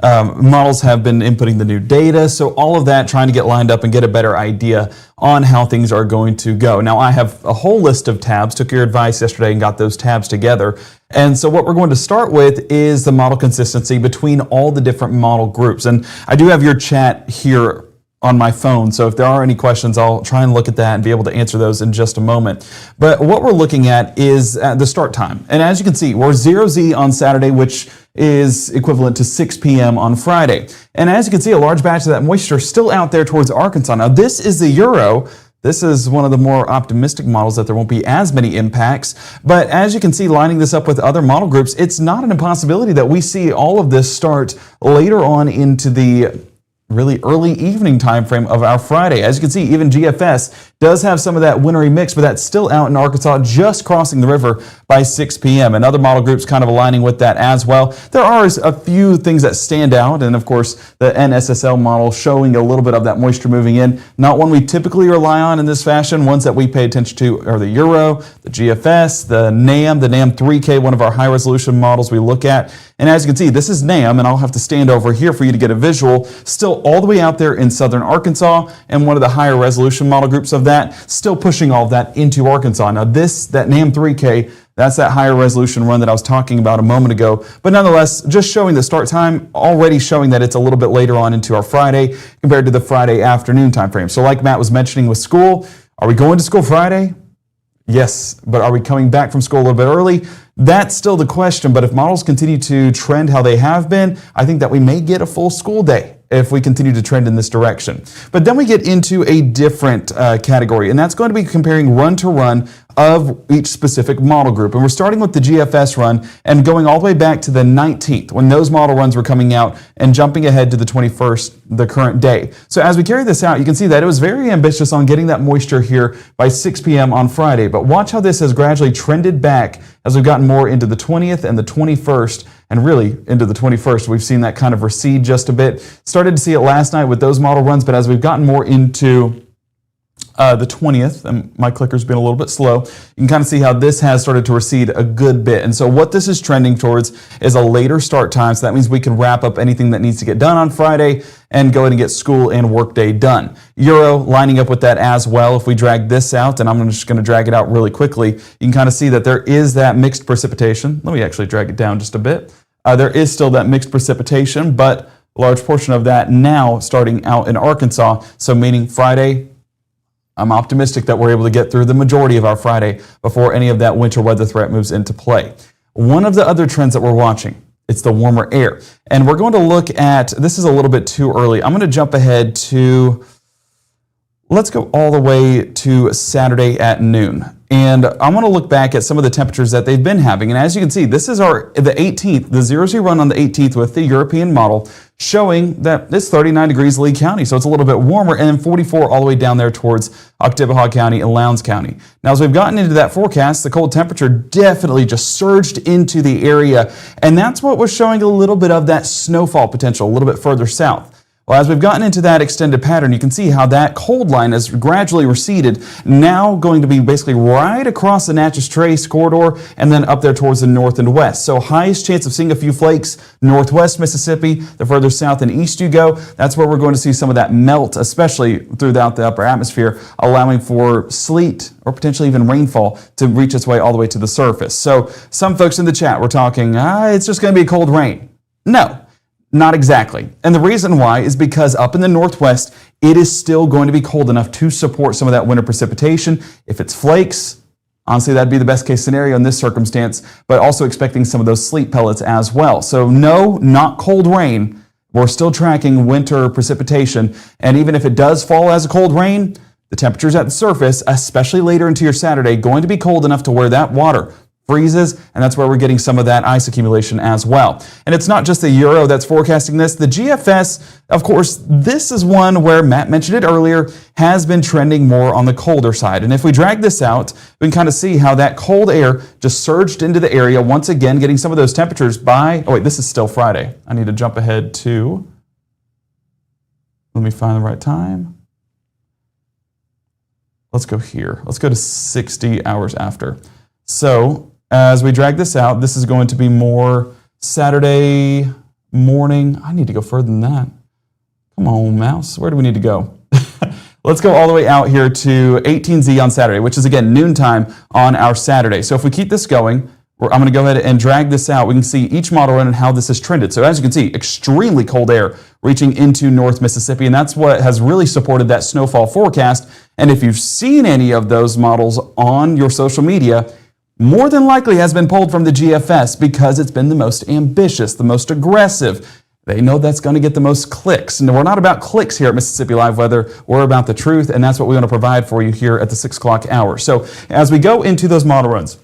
models have been inputting the new data. So all of that, trying to get lined up and get a better idea on how things are going to go. Now I have a whole list of tabs, took your advice yesterday and got those tabs together. And so what we're going to start with is the model consistency between all the different model groups. And I do have your chat here on my phone, so if there are any questions, I'll try and look at that and be able to answer those in just a moment. But what we're looking at is the start time. And as you can see, we're 0Z on Saturday, which is equivalent to 6 p.m. on Friday. And as you can see, a large batch of that moisture is still out there towards Arkansas. Now, this is the Euro. This is one of the more optimistic models that there won't be as many impacts. But as you can see, lining this up with other model groups, it's not an impossibility that we see all of this start later on into the really early evening time frame of our Friday. As you can see, even GFS does have some of that wintry mix, but that's still out in Arkansas, just crossing the river by 6 p.m. And other model groups kind of aligning with that as well. There are a few things that stand out, and of course, the NSSL model showing a little bit of that moisture moving in. Not one we typically rely on in this fashion. Ones that we pay attention to are the Euro, the GFS, the NAM 3K, one of our high resolution models we look at. And as you can see, this is NAM, and I'll have to stand over here for you to get a visual. Still all the way out there in southern Arkansas, and one of the higher resolution model groups of that, still pushing all of that into Arkansas. Now that NAM 3K, that's that higher resolution run that I was talking about a moment ago. But nonetheless, just showing the start time, already showing that it's a little bit later on into our Friday compared to the Friday afternoon time frame. So like Matt was mentioning with school, are we going to school Friday? Yes, but are we coming back from school a little bit early? That's still the question, but if models continue to trend how they have been, I think that we may get a full school day if we continue to trend in this direction. But then we get into a different category, and that's going to be comparing run to run of each specific model group. And we're starting with the GFS run and going all the way back to the 19th when those model runs were coming out and jumping ahead to the 21st, the current day. So as we carry this out, you can see that it was very ambitious on getting that moisture here by 6 p.m. on Friday. But watch how this has gradually trended back as we've gotten more into the 20th and the 21st, and really into the 21st. We've seen that kind of recede just a bit. Started to see it last night with those model runs, but as we've gotten more into the 20th, and my clicker's been a little bit slow, you can kind of see how this has started to recede a good bit. And so what this is trending towards is a later start time. So that means we can wrap up anything that needs to get done on Friday and go ahead and get school and work day done. Euro lining up with that as well. If we drag this out, and I'm just going to drag it out really quickly, you can kind of see that there is that mixed precipitation. Let me actually drag it down just a bit. There is still that mixed precipitation, but a large portion of that now starting out in Arkansas. So meaning Friday, I'm optimistic that we're able to get through the majority of our Friday before any of that winter weather threat moves into play. One of the other trends that we're watching, it's the warmer air. And we're going to look at, this is a little bit too early. I'm going to jump ahead to, let's go all the way to Saturday at noon. And I want to look back at some of the temperatures that they've been having. And as you can see, this is the 18th, the 0Z run on the 18th with the European model, showing that it's 39 degrees Lee County, so it's a little bit warmer, and then 44 all the way down there towards Oktibbeha County and Lowndes County. Now, as we've gotten into that forecast, the cold temperature definitely just surged into the area, and that's what was showing a little bit of that snowfall potential a little bit further south. Well, as we've gotten into that extended pattern, you can see how that cold line has gradually receded, now going to be basically right across the Natchez Trace corridor and then up there towards the north and west. So highest chance of seeing a few flakes, northwest Mississippi. The further south and east you go, that's where we're going to see some of that melt, especially throughout the upper atmosphere, allowing for sleet or potentially even rainfall to reach its way all the way to the surface. So some folks in the chat were talking, it's just going to be a cold rain. No. Not exactly. And the reason why is because up in the northwest, it is still going to be cold enough to support some of that winter precipitation. If it's flakes, honestly, that'd be the best case scenario in this circumstance, but also expecting some of those sleet pellets as well. So no, not cold rain. We're still tracking winter precipitation. And even if it does fall as a cold rain, the temperatures at the surface, especially later into your Saturday, going to be cold enough to where that water freezes, and that's where we're getting some of that ice accumulation as well. And it's not just the Euro that's forecasting this. The GFS, of course, this is one where Matt mentioned it earlier, has been trending more on the colder side. And if we drag this out, we can kind of see how that cold air just surged into the area, once again getting some of those temperatures by, oh wait, this is still Friday. I need to jump ahead to, let me find the right time. Let's go here. Let's go to 60 hours after. So as we drag this out, this is going to be more Saturday morning. I need to go further than that. Come on, mouse. Where do we need to go? Let's go all the way out here to 18Z on Saturday, which is, again, noontime on our Saturday. So if we keep this going, I'm going to go ahead and drag this out. We can see each model run and how this has trended. So as you can see, extremely cold air reaching into North Mississippi, and that's what has really supported that snowfall forecast. And if you've seen any of those models on your social media, more than likely has been pulled from the GFS because it's been the most ambitious, the most aggressive. They know that's going to get the most clicks. And we're not about clicks here at Mississippi Live Weather. We're about the truth, and that's what we want to provide for you here at the 6 o'clock hour. So as we go into those model runs,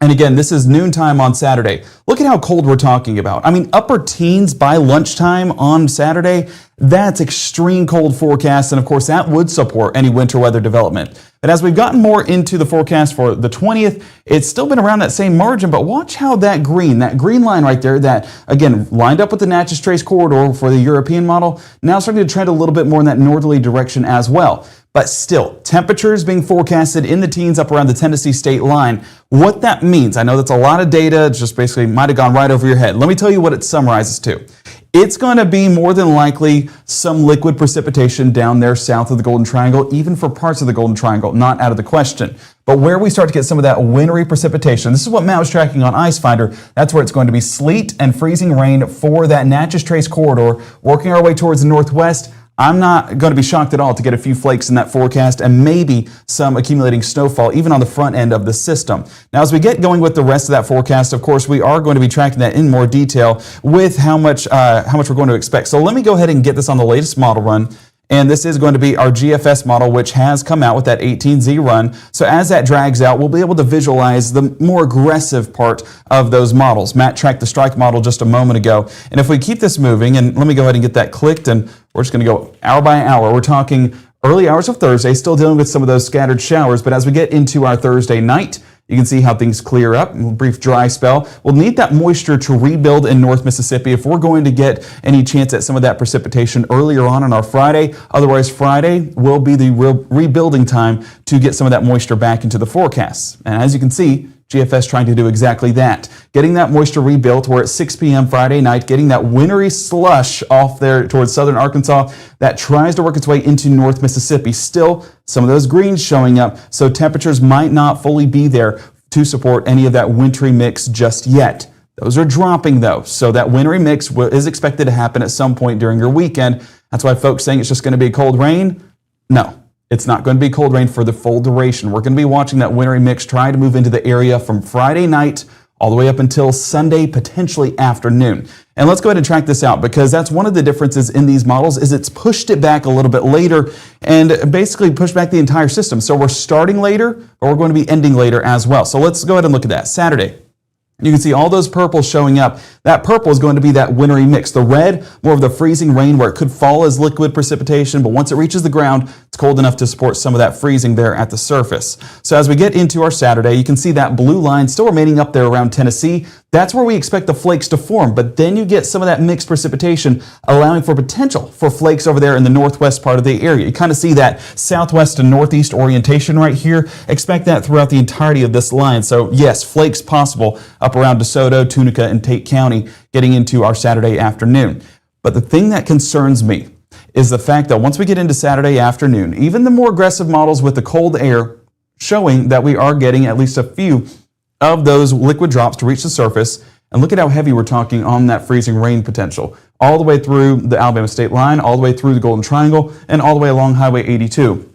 and again, this is noontime on Saturday. Look at how cold we're talking about. I mean, upper teens by lunchtime on Saturday. That's extreme cold forecast, and of course, that would support any winter weather development. But as we've gotten more into the forecast for the 20th, it's still been around that same margin, but watch how that green line right there, that, again, lined up with the Natchez Trace corridor for the European model, now starting to trend a little bit more in that northerly direction as well. But still, temperatures being forecasted in the teens up around the Tennessee state line. What that means, I know that's a lot of data, it's just basically might have gone right over your head. Let me tell you what it summarizes to. It's going to be more than likely some liquid precipitation down there south of the Golden Triangle, even for parts of the Golden Triangle, not out of the question. But where we start to get some of that wintry precipitation, this is what Matt was tracking on Icefinder, that's where it's going to be sleet and freezing rain for that Natchez Trace corridor, working our way towards the northwest. I'm not going to be shocked at all to get a few flakes in that forecast and maybe some accumulating snowfall even on the front end of the system. Now, as we get going with the rest of that forecast, of course, we are going to be tracking that in more detail with how much we're going to expect. So let me go ahead and get this on the latest model run. And this is going to be our GFS model, which has come out with that 18Z run. So as that drags out, we'll be able to visualize the more aggressive part of those models. Matt tracked the strike model just a moment ago. And if we keep this moving, and let me go ahead and get that clicked, and we're just going to go hour by hour. We're talking early hours of Thursday, still dealing with some of those scattered showers. But as we get into our Thursday night, you can see how things clear up, a brief dry spell. We'll need that moisture to rebuild in North Mississippi if we're going to get any chance at some of that precipitation earlier on our Friday. Otherwise, Friday will be the real rebuilding time to get some of that moisture back into the forecasts. And as you can see, GFS trying to do exactly that. Getting that moisture rebuilt. We're at 6 p.m. Friday night, getting that wintry slush off there towards southern Arkansas that tries to work its way into North Mississippi. Still, some of those greens showing up, so temperatures might not fully be there to support any of that wintry mix just yet. Those are dropping though, so that wintry mix is expected to happen at some point during your weekend. That's why folks saying it's just going to be cold rain. No. It's not going to be cold rain for the full duration. We're going to be watching that wintry mix try to move into the area from Friday night all the way up until Sunday, potentially afternoon. And let's go ahead and track this out because that's one of the differences in these models is it's pushed it back a little bit later and basically pushed back the entire system. So we're starting later, but we're going to be ending later as well. So let's go ahead and look at that. Saturday. You can see all those purples showing up. That purple is going to be that wintry mix. The red, more of the freezing rain where it could fall as liquid precipitation, but once it reaches the ground, it's cold enough to support some of that freezing there at the surface. So as we get into our Saturday, you can see that blue line still remaining up there around Tennessee. That's where we expect the flakes to form, but then you get some of that mixed precipitation, allowing for potential for flakes over there in the northwest part of the area. You kind of see that southwest and northeast orientation right here. Expect that throughout the entirety of this line. So yes, flakes possible up around DeSoto, Tunica, and Tate County getting into our Saturday afternoon. But the thing that concerns me is the fact that once we get into Saturday afternoon, even the more aggressive models with the cold air showing that we are getting at least a few of those liquid drops to reach the surface. And look at how heavy we're talking on that freezing rain potential. All the way through the Alabama state line, all the way through the Golden Triangle, and all the way along Highway 82.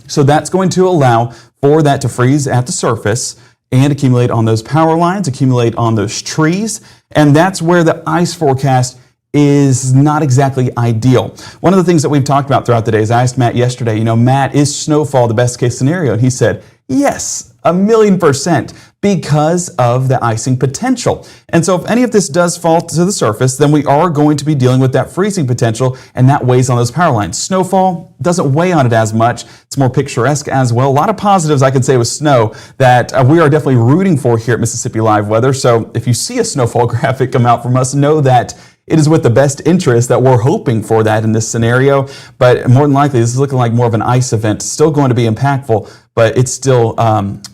So that's going to allow for that to freeze at the surface and accumulate on those power lines, accumulate on those trees. And that's where the ice forecast is not exactly ideal. One of the things that we've talked about throughout the day is I asked Matt yesterday, Matt, is snowfall the best case scenario? And he said, yes, 1,000,000%. because of the icing potential. And so if any of this does fall to the surface, then we are going to be dealing with that freezing potential, and that weighs on those power lines. Snowfall doesn't weigh on it as much. It's more picturesque as well. A lot of positives I can say with snow that we are definitely rooting for here at Mississippi Live Weather. So if you see a snowfall graphic come out from us, know that it is with the best interest that we're hoping for that in this scenario. But more than likely, this is looking like more of an ice event. Still going to be impactful, but it's still,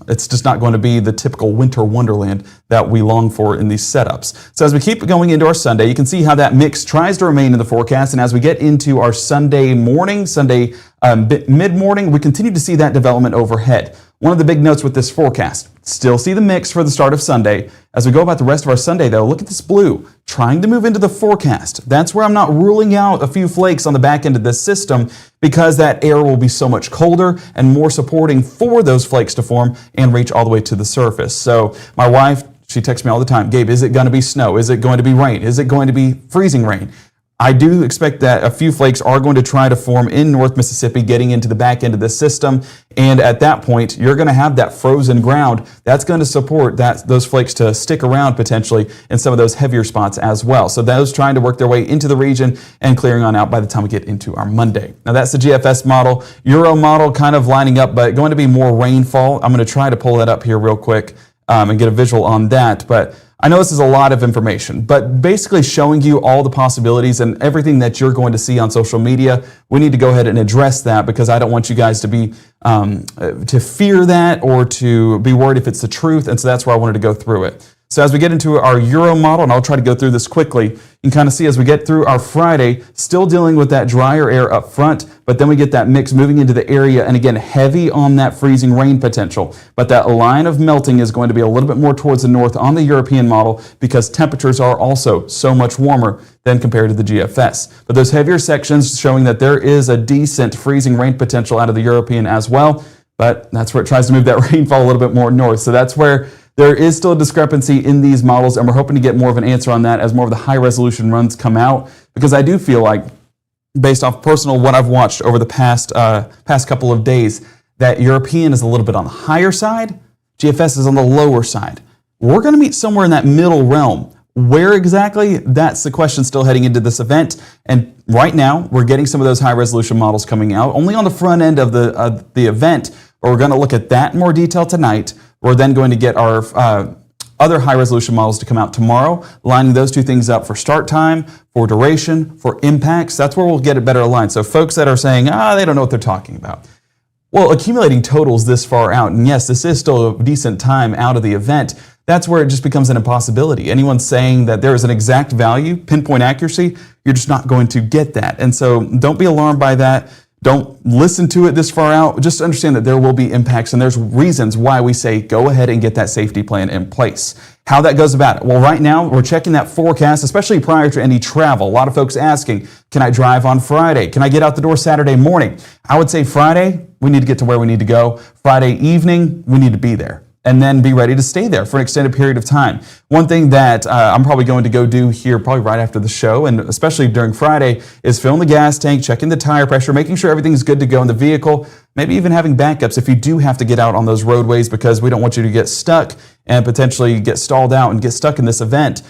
it's just not going to be the typical winter wonderland that we long for in these setups. So as we keep going into our Sunday, you can see how that mix tries to remain in the forecast. And as we get into our Sunday morning, mid-morning, we continue to see that development overhead. One of the big notes with this forecast, still see the mix for the start of Sunday. As we go about the rest of our Sunday, though, look at this blue, trying to move into the forecast. That's where I'm not ruling out a few flakes on the back end of this system, because that air will be so much colder and more supporting for those flakes to form and reach all the way to the surface. So my wife, she texts me all the time, Gabe, is it going to be snow? Is it going to be rain? Is it going to be freezing rain? I do expect that a few flakes are going to try to form in North Mississippi, getting into the back end of this system. And at that point, you're going to have that frozen ground. That's going to support those flakes to stick around potentially in some of those heavier spots as well. So those trying to work their way into the region and clearing on out by the time we get into our Monday. Now that's the GFS model. Euro model kind of lining up, but going to be more rainfall. I'm going to try to pull that up here real quick and get a visual on that. But I know this is a lot of information, but basically showing you all the possibilities and everything that you're going to see on social media. We need to go ahead and address that, because I don't want you guys to be to fear that or to be worried if it's the truth. And so that's where I wanted to go through it. So as we get into our Euro model, and I'll try to go through this quickly, you can kind of see as we get through our Friday, still dealing with that drier air up front, but then we get that mix moving into the area, and again, heavy on that freezing rain potential. But that line of melting is going to be a little bit more towards the north on the European model, because temperatures are also so much warmer than compared to the GFS. But those heavier sections showing that there is a decent freezing rain potential out of the European as well, but that's where it tries to move that rainfall a little bit more north. So that's where there is still a discrepancy in these models, and we're hoping to get more of an answer on that as more of the high-resolution runs come out, because I do feel like, based off personal what I've watched over the past couple of days, that European is a little bit on the higher side, GFS is on the lower side. We're going to meet somewhere in that middle realm. Where exactly? That's the question still heading into this event. And right now, we're getting some of those high-resolution models coming out, only on the front end of the event, but we're going to look at that in more detail tonight. We're then going to get our other high-resolution models to come out tomorrow, lining those two things up for start time, for duration, for impacts. That's where we'll get it better aligned. So folks that are saying, they don't know what they're talking about. Well, accumulating totals this far out, and yes, this is still a decent time out of the event, that's where it just becomes an impossibility. Anyone saying that there is an exact value, pinpoint accuracy, you're just not going to get that. And so don't be alarmed by that. Don't listen to it this far out. Just understand that there will be impacts, and there's reasons why we say go ahead and get that safety plan in place. How that goes about it? Well, right now we're checking that forecast, especially prior to any travel. A lot of folks asking, can I drive on Friday? Can I get out the door Saturday morning? I would say Friday, we need to get to where we need to go. Friday evening, we need to be there, and then be ready to stay there for an extended period of time. One thing that I'm probably going to go do here probably right after the show, and especially during Friday, is filling the gas tank, checking the tire pressure, making sure everything's good to go in the vehicle, maybe even having backups if you do have to get out on those roadways, because we don't want you to get stuck and potentially get stalled out and get stuck in this event,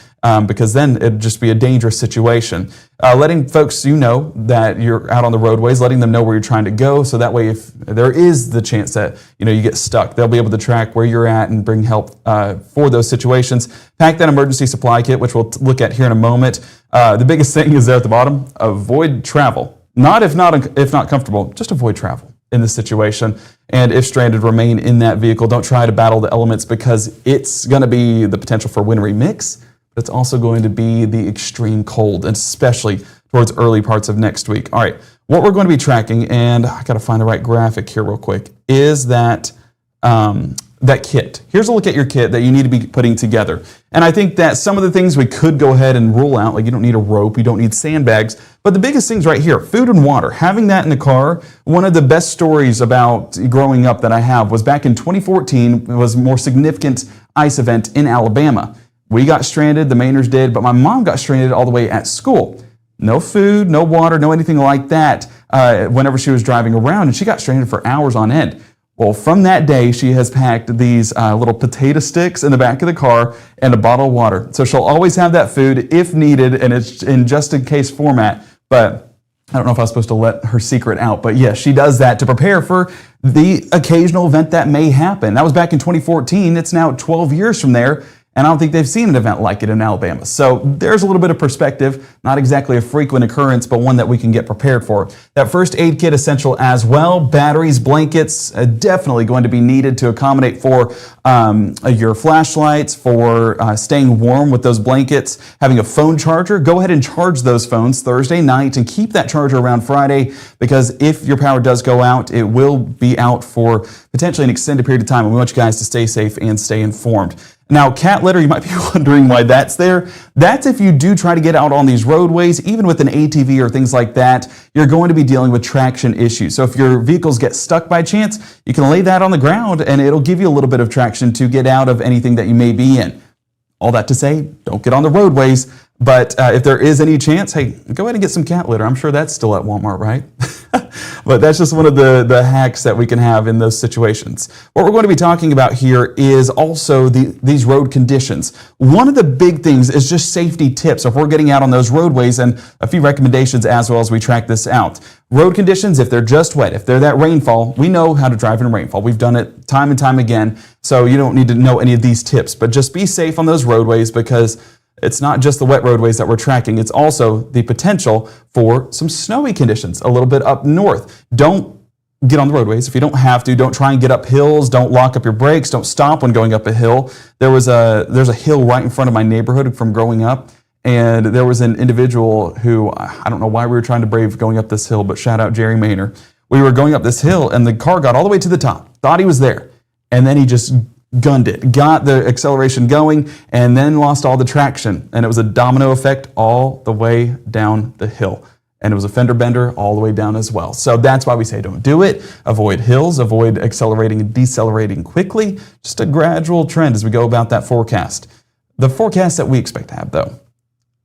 because then it'd just be a dangerous situation. Letting folks know that you're out on the roadways, letting them know where you're trying to go, so that way if there is the chance that you get stuck, they'll be able to track where you're at and bring help for those situations. Pack that emergency supply kit, which we'll look at here in a moment. The biggest thing is there at the bottom: avoid travel. If not comfortable, just avoid travel in this situation. And if stranded, remain in that vehicle. Don't try to battle the elements, because it's going to be the potential for wintry mix, but it's also going to be the extreme cold, and especially towards early parts of next week. All right, what we're going to be tracking, and I got to find the right graphic here real quick, is that that kit. Here's a look at your kit that you need to be putting together. And I think that some of the things we could go ahead and rule out, like you don't need a rope, you don't need sandbags, but the biggest things right here, food and water, having that in the car. One of the best stories about growing up that I have was back in 2014, it was a more significant ice event in Alabama. We got stranded, the Mainers did, but my mom got stranded all the way at school. No food, no water, no anything like that whenever she was driving around, and she got stranded for hours on end. Well, from that day, she has packed these little potato sticks in the back of the car and a bottle of water. So she'll always have that food if needed, and it's in just in case format. But I don't know if I was supposed to let her secret out, but yes, she does that to prepare for the occasional event that may happen. That was back in 2014. It's now 12 years from there, and I don't think they've seen an event like it in Alabama. So there's a little bit of perspective, not exactly a frequent occurrence, but one that we can get prepared for. That first aid kit essential as well. Batteries, blankets, definitely going to be needed to accommodate for your flashlights, for staying warm with those blankets. Having a phone charger, go ahead and charge those phones Thursday night and keep that charger around Friday, because if your power does go out, it will be out for potentially an extended period of time, and we want you guys to stay safe and stay informed. Now, cat litter, you might be wondering why that's there. That's if you do try to get out on these roadways, even with an ATV or things like that, you're going to be dealing with traction issues. So if your vehicles get stuck by chance, you can lay that on the ground and it'll give you a little bit of traction to get out of anything that you may be in. All that to say, don't get on the roadways, but if there is any chance, hey, go ahead and get some cat litter. I'm sure that's still at Walmart, right? But that's just one of the hacks that we can have in those situations. What we're going to be talking about here is also these road conditions. One of the big things is just safety tips if we're getting out on those roadways, and a few recommendations as well as we track this out. Road conditions, if they're just wet, if they're that rainfall, we know how to drive in rainfall. We've done it time and time again, so you don't need to know any of these tips, but just be safe on those roadways, because it's not just the wet roadways that we're tracking, it's also the potential for some snowy conditions a little bit up north. Don't get on the roadways if you don't have to. Don't try and get up hills. Don't lock up your brakes. Don't stop when going up a hill. There's a hill right in front of my neighborhood from growing up, and there was an individual who, I don't know why we were trying to brave going up this hill, but shout out Jerry Maynor. We were going up this hill and the car got all the way to the top, thought he was there, and then he just gunned it, got the acceleration going, and then lost all the traction. And it was a domino effect all the way down the hill. And it was a fender bender all the way down as well. So that's why we say don't do it. Avoid hills, avoid accelerating and decelerating quickly. Just a gradual trend as we go about that forecast. The forecast that we expect to have, though,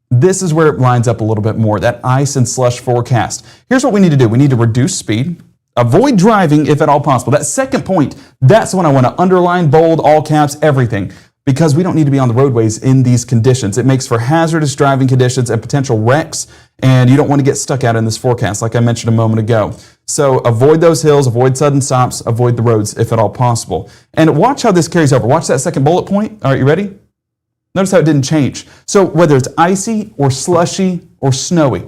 this is where it lines up a little bit more, that ice and slush forecast. Here's what we need to do. We need to reduce speed. Avoid driving if at all possible. That second point, that's the one I want to underline, bold, all caps, everything, because we don't need to be on the roadways in these conditions. It makes for hazardous driving conditions and potential wrecks, and you don't want to get stuck out in this forecast, like I mentioned a moment ago. So avoid those hills, avoid sudden stops, avoid the roads if at all possible. And watch how this carries over. Watch that second bullet point. All right, you ready? Notice how it didn't change. So whether it's icy or slushy or snowy,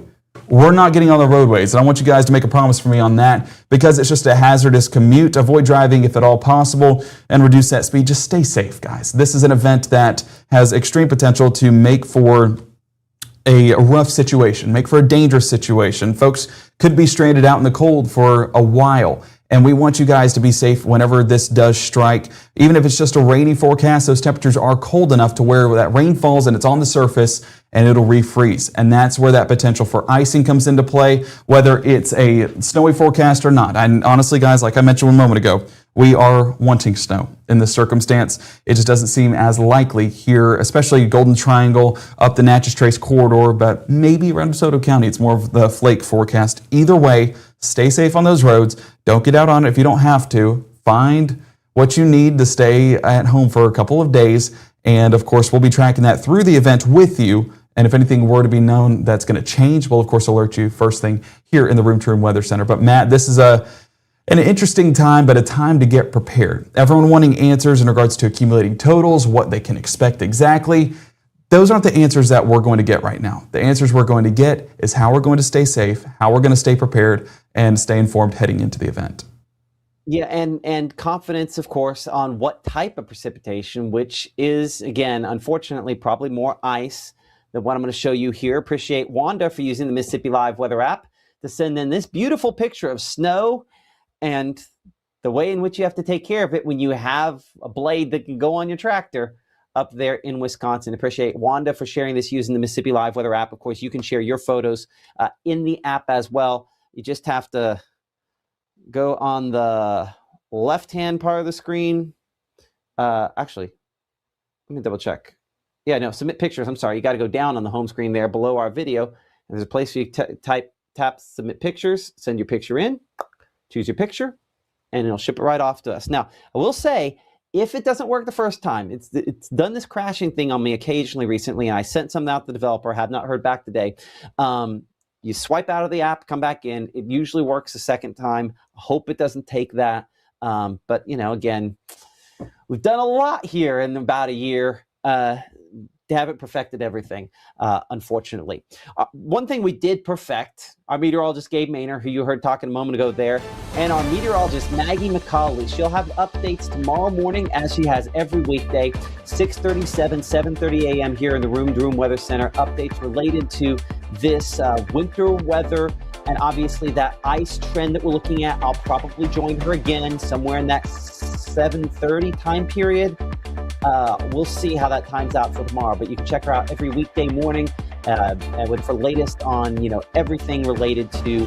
we're not getting on the roadways. And I want you guys to make a promise for me on that, because it's just a hazardous commute. Avoid driving if at all possible and reduce that speed. Just stay safe, guys. This is an event that has extreme potential to make for a rough situation, make for a dangerous situation. Folks could be stranded out in the cold for a while. And we want you guys to be safe whenever this does strike. Even if it's just a rainy forecast, those temperatures are cold enough to where that rain falls and it's on the surface and it'll refreeze. And that's where that potential for icing comes into play, whether it's a snowy forecast or not. And honestly, guys, like I mentioned a moment ago, we are wanting snow in this circumstance. It just doesn't seem as likely here, especially Golden Triangle, up the Natchez Trace corridor, but maybe around DeSoto County, it's more of the flake forecast. Either way, stay safe on those roads. Don't get out on it if you don't have to. Find what you need to stay at home for a couple of days. And of course, we'll be tracking that through the event with you. And if anything were to be known that's going to change, we'll of course alert you first thing here in the Room to Room Weather Center. But Matt, this is an interesting time, but a time to get prepared. Everyone wanting answers in regards to accumulating totals, what they can expect exactly. Those aren't the answers that we're going to get right now. The answers we're going to get is how we're going to stay safe, how we're going to stay prepared, and stay informed heading into the event. Yeah, and confidence, of course, on what type of precipitation, which is, again, unfortunately, probably more ice than what I'm going to show you here. Appreciate Wanda for using the Mississippi Live Weather app to send in this beautiful picture of snow and the way in which you have to take care of it when you have a blade that can go on your tractor up there in Wisconsin. Appreciate Wanda for sharing this using the Mississippi Live Weather app. Of course, you can share your photos in the app as well. You just have to go on the left-hand part of the screen. Actually, let me double check. Yeah, no, submit pictures. I'm sorry. You got to go down on the home screen there below our video. And there's a place for you to tap submit pictures, send your picture in, choose your picture, and it'll ship it right off to us. Now, I will say, if it doesn't work the first time, it's done this crashing thing on me occasionally recently, and I sent something out to the developer, have not heard back today. You swipe out of the app, come back in. It usually works the second time. I hope it doesn't take that. But, again, we've done a lot here in about a year. They haven't perfected everything, unfortunately. One thing we did perfect, our meteorologist Gabe Maynor, who you heard talking a moment ago there, and our meteorologist Maggie McCauley. She'll have updates tomorrow morning, as she has every weekday, 6:37, 7:30 a.m. here in the Room to Room Weather Center. Updates related to this winter weather and obviously that ice trend that we're looking at. I'll probably join her again somewhere in that 7:30 time period. We'll see how that times out for tomorrow, but you can check her out every weekday morning for latest on everything related to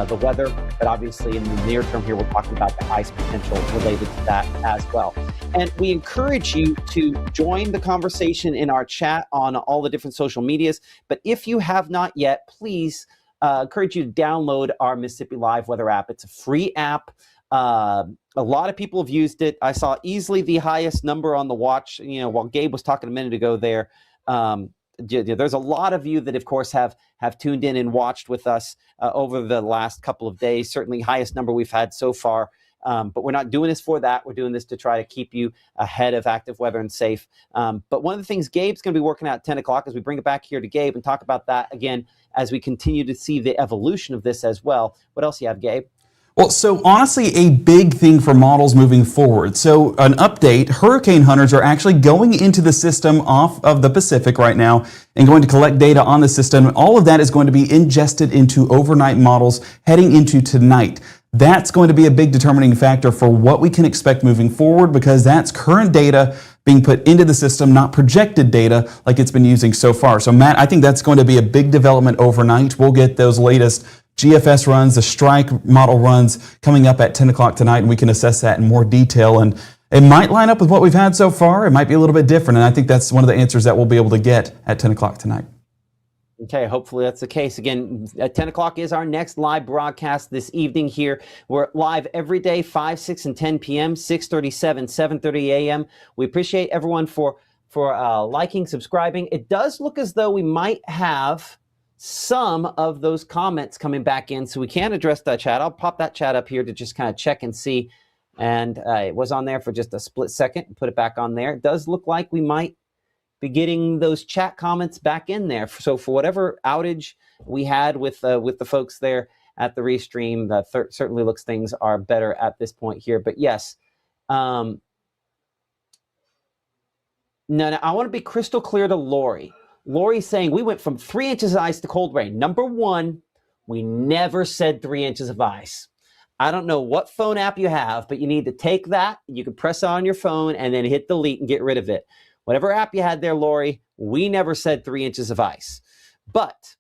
the weather. But obviously in the near term here, we're talking about the ice potential related to that as well. And we encourage you to join the conversation in our chat on all the different social medias. But if you have not yet, please encourage you to download our Mississippi Live Weather app. It's a free app. A lot of people have used it. I saw easily the highest number on the watch, while Gabe was talking a minute ago there. There's a lot of you that, of course, have tuned in and watched with us over the last couple of days. Certainly highest number we've had so far. But we're not doing this for that. We're doing this to try to keep you ahead of active weather and safe. But one of the things Gabe's going to be working out at 10 o'clock as we bring it back here to Gabe and talk about that again as we continue to see the evolution of this as well. What else do you have, Gabe? Well, so honestly, a big thing for models moving forward. So an update, hurricane hunters are actually going into the system off of the Pacific right now and going to collect data on the system. All of that is going to be ingested into overnight models heading into tonight. That's going to be a big determining factor for what we can expect moving forward, because that's current data being put into the system, not projected data like it's been using so far. So Matt, I think that's going to be a big development overnight. We'll get those latest GFS runs, the strike model runs coming up at 10 o'clock tonight, and we can assess that in more detail. And it might line up with what we've had so far. It might be a little bit different. And I think that's one of the answers that we'll be able to get at 10 o'clock tonight. Okay, hopefully that's the case. Again, at 10 o'clock is our next live broadcast this evening here. We're live every day, 5, 6, and 10 p.m., 6:37, 7:30 a.m. We appreciate everyone for liking, subscribing. It does look as though we might have some of those comments coming back in, so we can address that chat. I'll pop that chat up here to just kind of check and see. And it was on there for just a split second. Put it back on there. It does look like we might be getting those chat comments back in there. So for whatever outage we had with the folks there at the restream, that certainly looks things are better at this point here. But yes, no, I want to be crystal clear to Lori. Lori's saying we went from 3 inches of ice to cold rain. Number one, we never said 3 inches of ice. I don't know what phone app you have, but you need to take that. You can press it on your phone and then hit delete and get rid of it. Whatever app you had there, Lori, we never said 3 inches of ice. But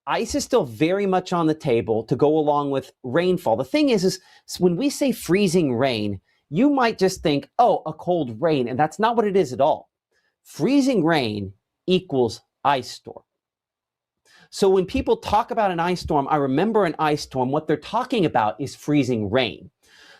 ice is still very much on the table to go along with rainfall. The thing is when we say freezing rain, you might just think, oh, a cold rain. And that's not what it is at all. Freezing rain equals ice storm. So when people talk about an ice storm, I remember an ice storm, what they're talking about is freezing rain.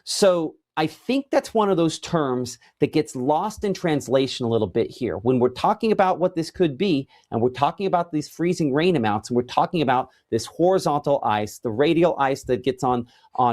So I think that's one of those terms that gets lost in translation a little bit here. When we're talking about what this could be, and we're talking about these freezing rain amounts, and we're talking about this horizontal ice, the radial ice that gets on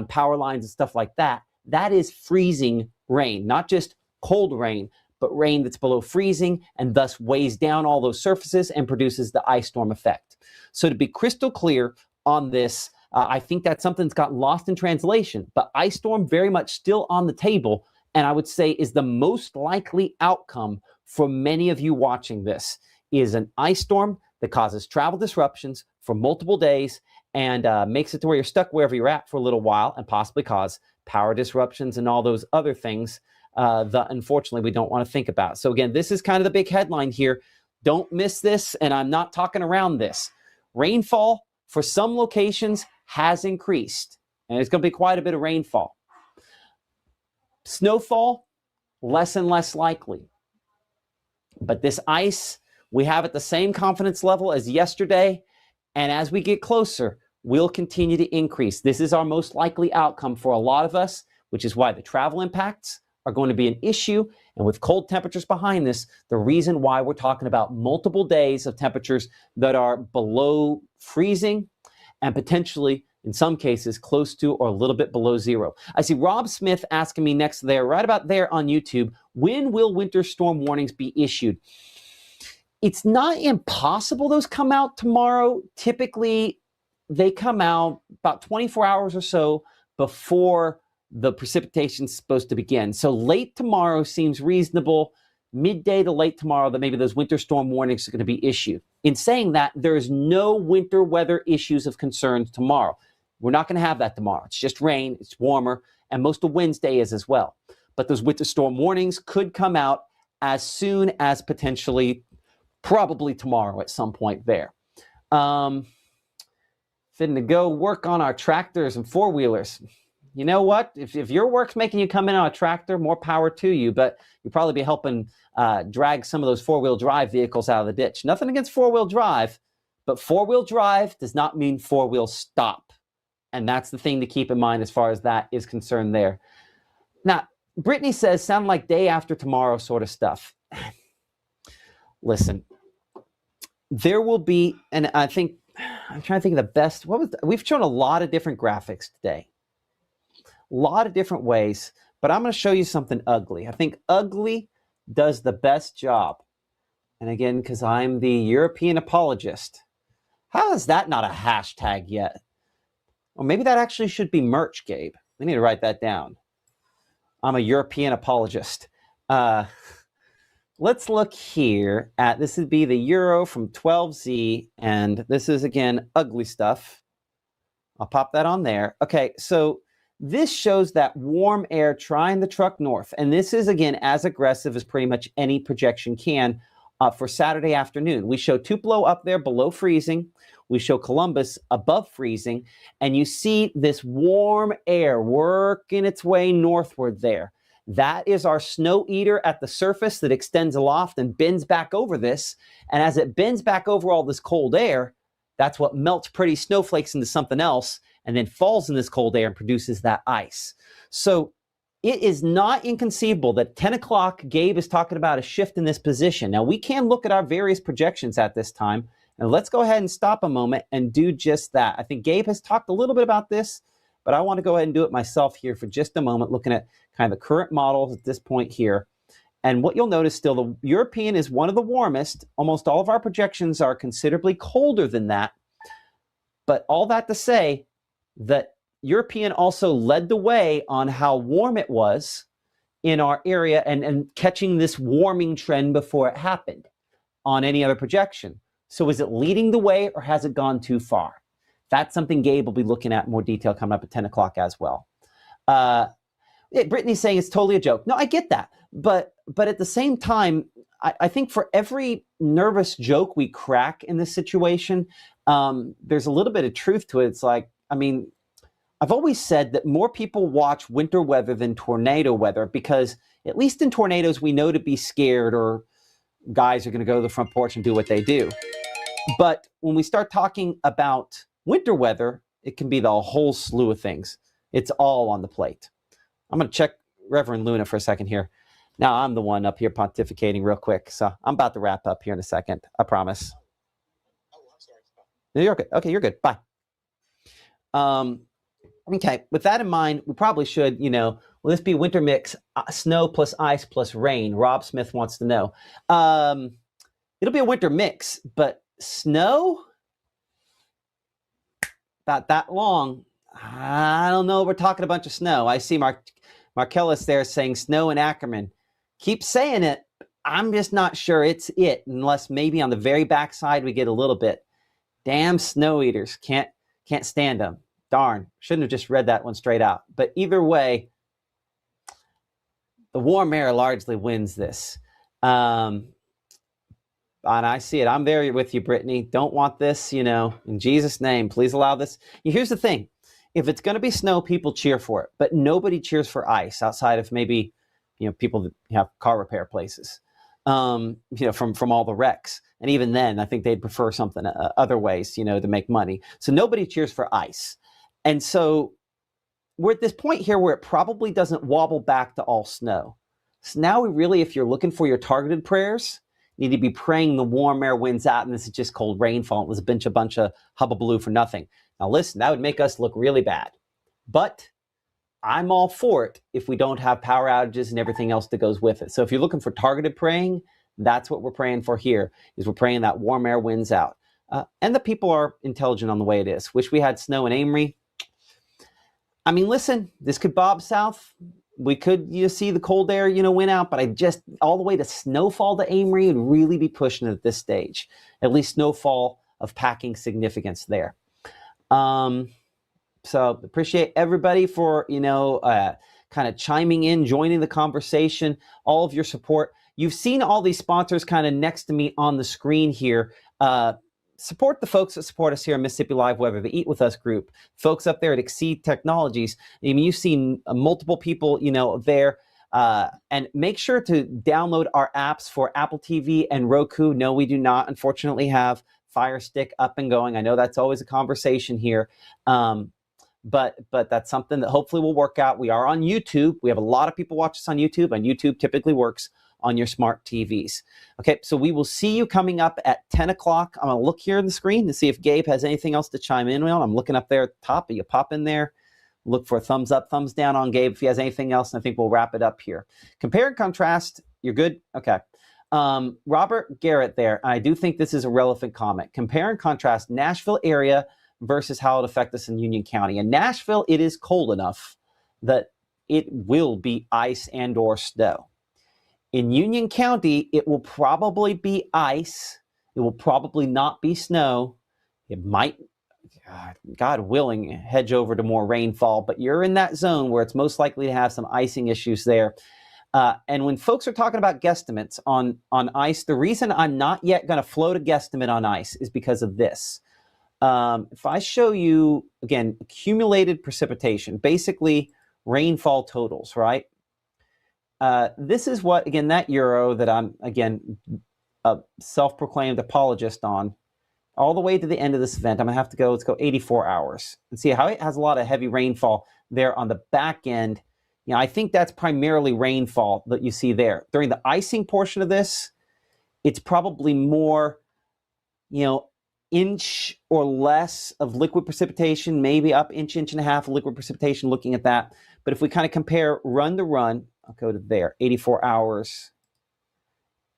power lines and stuff like that, that is freezing rain, not just cold rain, but rain that's below freezing and thus weighs down all those surfaces and produces the ice storm effect. So to be crystal clear on this, I think that something's got lost in translation, but ice storm very much still on the table, and I would say is the most likely outcome for many of you watching this is an ice storm that causes travel disruptions for multiple days and makes it to where you're stuck wherever you're at for a little while and possibly cause power disruptions and all those other things that unfortunately we don't want to think about. So again, this is kind of the big headline here. Don't miss this, and I'm not talking around this. Rainfall for some locations has increased, and it's going to be quite a bit of rainfall. Snowfall, less and less likely. But this ice, we have at the same confidence level as yesterday, and as we get closer, we'll continue to increase. This is our most likely outcome for a lot of us. which is why the travel impacts are going to be an issue. And with cold temperatures behind this, the reason why we're talking about multiple days of temperatures that are below freezing and potentially, in some cases, close to or a little bit below zero. I see Rob Smith asking me next there, right about there on YouTube, when will winter storm warnings be issued? It's not impossible those come out tomorrow. Typically, they come out about 24 hours or so before the precipitation is supposed to begin. So late tomorrow seems reasonable. Midday to late tomorrow, that maybe those winter storm warnings are going to be issued. In saying that, there is no winter weather issues of concern tomorrow. We're not going to have that tomorrow. It's just rain, it's warmer, and most of Wednesday is as well. But those winter storm warnings could come out as soon as potentially, probably tomorrow at some point there. Finna go work on our tractors and four-wheelers. You know what? If your work's making you come in on a tractor, more power to you, but you'll probably be helping drag some of those four-wheel drive vehicles out of the ditch. Nothing against four-wheel drive, but four-wheel drive does not mean four-wheel stop. And that's the thing to keep in mind as far as that is concerned there. Now, Brittany says, sound like day after tomorrow sort of stuff. Listen, there will be, and I think, I'm trying to think of the best, we've shown a lot of different graphics today. A lot of different ways, but I'm going to show you something ugly. I think ugly does the best job. And again, because I'm the European apologist, how is that not a hashtag yet? Or maybe that actually should be merch, Gabe. I need to write that down. I'm a European apologist. Let's look here at, this would be the Euro from 12Z, and this is, again, ugly stuff. I'll pop that on there. Okay, so this shows that warm air trying to truck north, and this is, again, as aggressive as pretty much any projection can for Saturday afternoon. We show Tupelo up there below freezing. We show Columbus above freezing, and you see this warm air working its way northward there. That is our snow eater at the surface that extends aloft and bends back over this. And as it bends back over all this cold air, that's what melts pretty snowflakes into something else and then falls in this cold air and produces that ice. So it is not inconceivable that 10 o'clock, Gabe is talking about a shift in this position. Now, we can look at our various projections at this time, and let's go ahead and stop a moment and do just that. I think Gabe has talked a little bit about this, but I want to go ahead and do it myself here for just a moment, looking at kind of the current models at this point here. And what you'll notice still, the European is one of the warmest. Almost all of our projections are considerably colder than that. But all that to say that European also led the way on how warm it was in our area and catching this warming trend before it happened on any other projection. So is it leading the way or has it gone too far? That's something Gabe will be looking at in more detail coming up at 10 o'clock as well. Brittany's saying it's totally a joke. No, I get that. But at the same time, I think for every nervous joke we crack in this situation, there's a little bit of truth to it. It's like, I mean, I've always said that more people watch winter weather than tornado weather because at least in tornadoes, we know to be scared or guys are going to go to the front porch and do what they do. But when we start talking about winter weather, it can be the whole slew of things. It's all on the plate. I'm going to check Reverend Luna for a second here. Now, I'm the one up here pontificating real quick, so I'm about to wrap up here in a second. I promise. Oh, I'm sorry. You're good. Okay, you're good. Bye. Okay, with that in mind, we probably should, will this be winter mix, snow plus ice plus rain? Rob Smith wants to know. It'll be a winter mix, but snow? About that long. I don't know. We're talking a bunch of snow. I see Marcellus there saying snow in Ackerman. Keep saying it. I'm just not sure it's it, unless maybe on the very backside we get a little bit. Damn snow eaters. Can't stand them. Darn. Shouldn't have just read that one straight out. But either way, the warm air largely wins this. And I see it. I'm there with you, Brittany. Don't want this, in Jesus' name, please allow this. Here's the thing. If it's going to be snow, people cheer for it, but nobody cheers for ice outside of maybe, people that have car repair places, from all the wrecks. And even then, I think they'd prefer something, other ways, to make money. So nobody cheers for ice. And so we're at this point here where it probably doesn't wobble back to all snow. So now we really, if you're looking for your targeted prayers, need to be praying the warm air winds out, and this is just cold rainfall. It was a bunch of hubbubaloo for nothing. Now listen, that would make us look really bad. But I'm all for it if we don't have power outages and everything else that goes with it. So if you're looking for targeted praying, that's what we're praying for here, is we're praying that warm air winds out. And the people are intelligent on the way it is. Wish we had snow in Amory. I mean, listen, this could bob south. We could see the cold air, win out, but all the way to snowfall to Amory would really be pushing it at this stage. At least snowfall of packing significance there. So appreciate everybody for, kind of chiming in, joining the conversation, all of your support. You've seen all these sponsors kind of next to me on the screen here. Support the folks that support us here in Mississippi Live Weather, the Eat With Us group, folks up there at Exceed Technologies. I mean, you've seen multiple people, there. And make sure to download our apps for Apple TV and Roku. No, we do not, unfortunately, have Fire Stick up and going. I know that's always a conversation here. But that's something that hopefully will work out. We are on YouTube. We have a lot of people watch us on YouTube, and YouTube typically works on your smart TVs. Okay, so we will see you coming up at 10 o'clock. I'm going to look here on the screen to see if Gabe has anything else to chime in on. I'm looking up there at the top. You pop in there, look for a thumbs up, thumbs down on Gabe if he has anything else, and I think we'll wrap it up here. Compare and contrast. You're good? Okay. Robert Garrett there. I do think this is a relevant comment. Compare and contrast Nashville area versus how it affects us in Union County. In Nashville, it is cold enough that it will be ice and or snow. In Union County, it will probably be ice. It will probably not be snow. It might, God willing, hedge over to more rainfall, but you're in that zone where it's most likely to have some icing issues there. And when folks are talking about guesstimates on ice, the reason I'm not yet going to float a guesstimate on ice is because of this. If I show you, again, accumulated precipitation, basically rainfall totals, right? This is what, again, that euro that I'm, again, a self-proclaimed apologist on, all the way to the end of this event. I'm going to have to go, let's go 84 hours and see how it has a lot of heavy rainfall there on the back end. I think that's primarily rainfall that you see there. During the icing portion of this, it's probably more, inch or less of liquid precipitation, maybe up inch and a half of liquid precipitation looking at that. But if we kind of compare run to run, I'll go to there, 84 hours,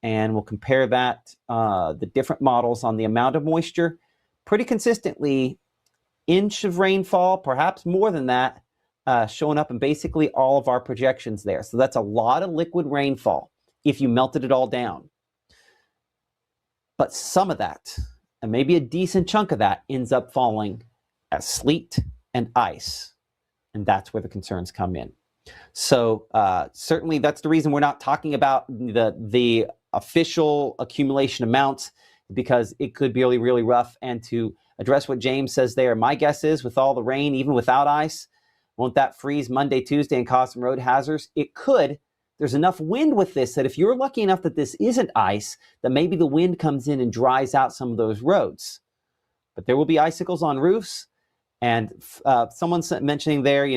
and we'll compare that, the different models on the amount of moisture, pretty consistently, inch of rainfall, perhaps more than that, showing up in basically all of our projections there. So that's a lot of liquid rainfall if you melted it all down. But some of that, and maybe a decent chunk of that, ends up falling as sleet and ice. And that's where the concerns come in. So certainly that's the reason we're not talking about the official accumulation amounts, because it could be really, really rough. And to address what James says there, my guess is with all the rain, even without ice, won't that freeze Monday, Tuesday and cause some road hazards? It could. There's enough wind with this that if you're lucky enough that this isn't ice, that maybe the wind comes in and dries out some of those roads. But there will be icicles on roofs. And someone's mentioning there,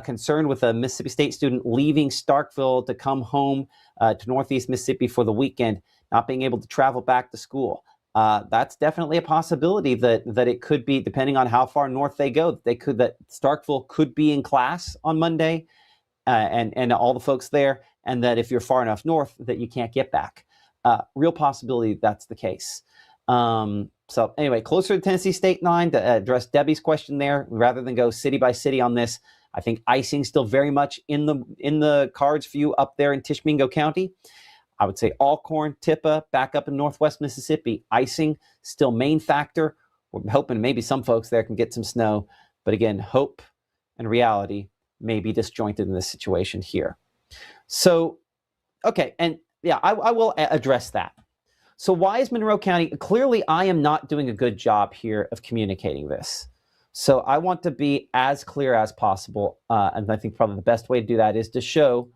concerned with a Mississippi State student leaving Starkville to come home to Northeast Mississippi for the weekend, not being able to travel back to school. That's definitely a possibility that it could be, depending on how far north they go, that Starkville could be in class on Monday, and all the folks there, and that if you're far enough north that you can't get back. Real possibility that's the case. So anyway, closer to Tennessee State 9 to address Debbie's question there, rather than go city by city on this. I think icing still very much in the cards for you up there in Tishomingo County. I would say Alcorn, Tippah, back up in Northwest Mississippi, icing still main factor. We're hoping maybe some folks there can get some snow, but again, hope and reality may be disjointed in this situation here. So, okay, and yeah, I will address that. So why is Monroe County? Clearly, I am not doing a good job here of communicating this. So I want to be as clear as possible. And I think probably the best way to do that is to show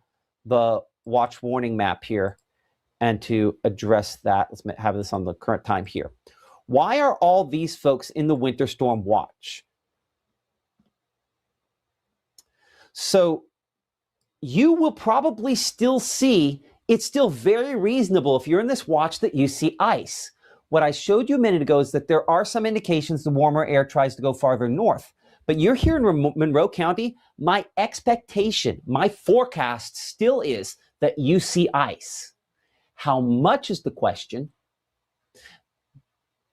the watch warning map here and to address that. Let's have this on the current time here. Why are all these folks in the winter storm watch? So you will probably still see, it's still very reasonable if you're in this watch that you see ice. What I showed you a minute ago is that there are some indications the warmer air tries to go farther north. But you're here in Monroe County, my expectation, my forecast still is that you see ice. How much is the question?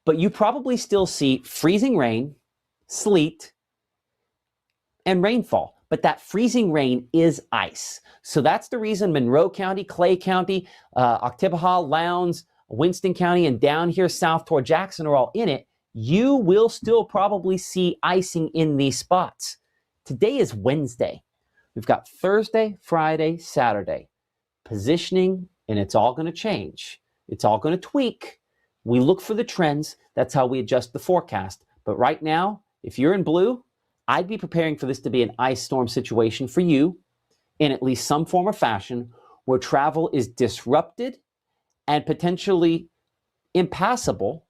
But you probably still see freezing rain, sleet, and rainfall. But that freezing rain is ice. So that's the reason Monroe County, Clay County, Oktibbeha, Lowndes, Winston County, and down here south toward Jackson are all in it. You will still probably see icing in these spots. Today is Wednesday. We've got Thursday, Friday, Saturday. Positioning, and it's all going to change. It's all going to tweak. We look for the trends. That's how we adjust the forecast. But right now, if you're in blue, I'd be preparing for this to be an ice storm situation for you in at least some form or fashion where travel is disrupted and potentially impassable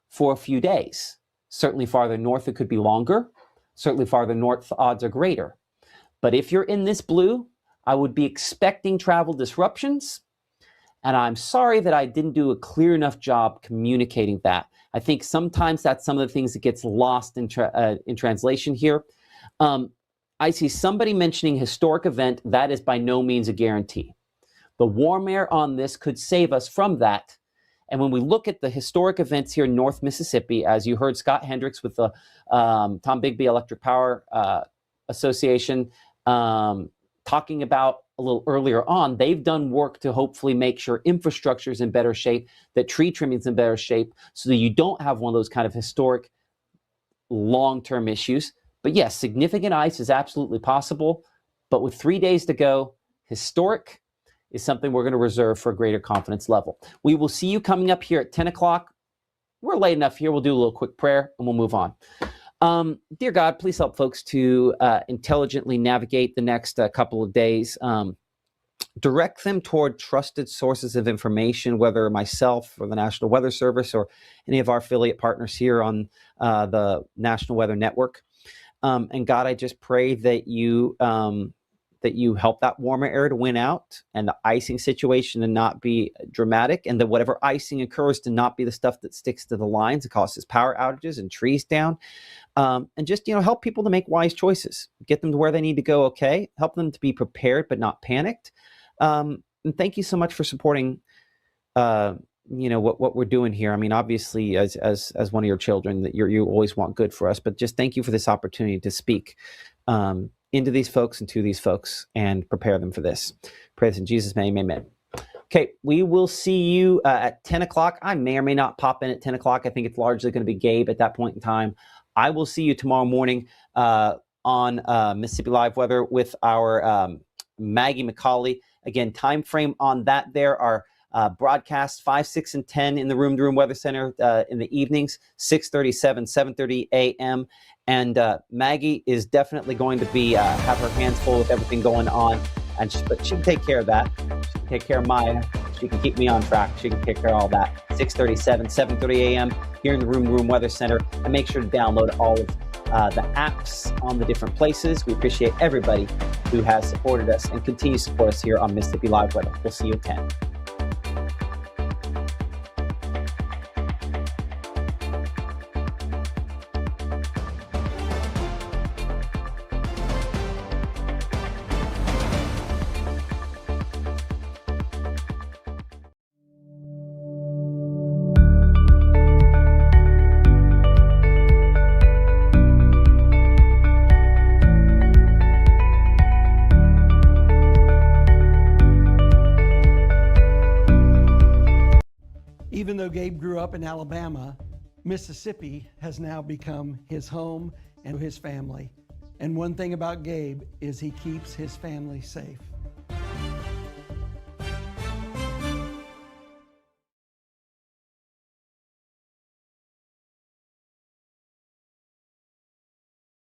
for a few days. Certainly farther north, it could be longer. Certainly farther north, the odds are greater. But if you're in this blue, I would be expecting travel disruptions. And I'm sorry that I didn't do a clear enough job communicating that. I think sometimes that's some of the things that gets lost in translation here. I see somebody mentioning historic event. That is by no means a guarantee. The warm air on this could save us from that. And when we look at the historic events here in North Mississippi, as you heard Scott Hendricks with the Tom Bigby Electric Power Association talking about a little earlier on, they've done work to hopefully make sure infrastructure is in better shape, that tree trimming is in better shape, so that you don't have one of those kind of historic long-term issues. But yes, significant ice is absolutely possible. But with 3 days to go, historic is something we're going to reserve for a greater confidence level. We will see you coming up here at 10 o'clock. We're late enough here. We'll do a little quick prayer and we'll move on. Dear God, please help folks to intelligently navigate the next couple of days. Direct them toward trusted sources of information, whether myself or the National Weather Service or any of our affiliate partners here on the National Weather Network. And God, I just pray that you help that warmer air to win out and the icing situation to not be dramatic, and that whatever icing occurs to not be the stuff that sticks to the lines and causes power outages and trees down. And just, help people to make wise choices, get them to where they need to go. Okay. Help them to be prepared, but not panicked. And thank you so much for supporting, what we're doing here. I mean, obviously as one of your children, that you always want good for us, but just thank you for this opportunity to speak, into these folks and to these folks and prepare them for this. Pray this in Jesus' name, amen. Okay, we will see you at 10 o'clock. I may or may not pop in at 10 o'clock. I think it's largely going to be Gabe at that point in time. I will see you tomorrow morning on Mississippi Live Weather with our Maggie McCauley. Again, time frame on that there are broadcasts 5, 6, and 10 in the Room to Room Weather Center in the evenings, 6:37, 7:30 a.m. And Maggie is definitely going to be have her hands full with everything going on, but she can take care of that. She can take care of Maya. She can keep me on track. She can take care of all that. 6:37, 7:30 a.m. here in the Room to Room Weather Center. And make sure to download all of the apps on the different places. We appreciate everybody who has supported us and continues to support us here on Mississippi Live Weather. We'll see you at 10. Even though Gabe grew up in Alabama, Mississippi has now become his home and his family. And one thing about Gabe is he keeps his family safe.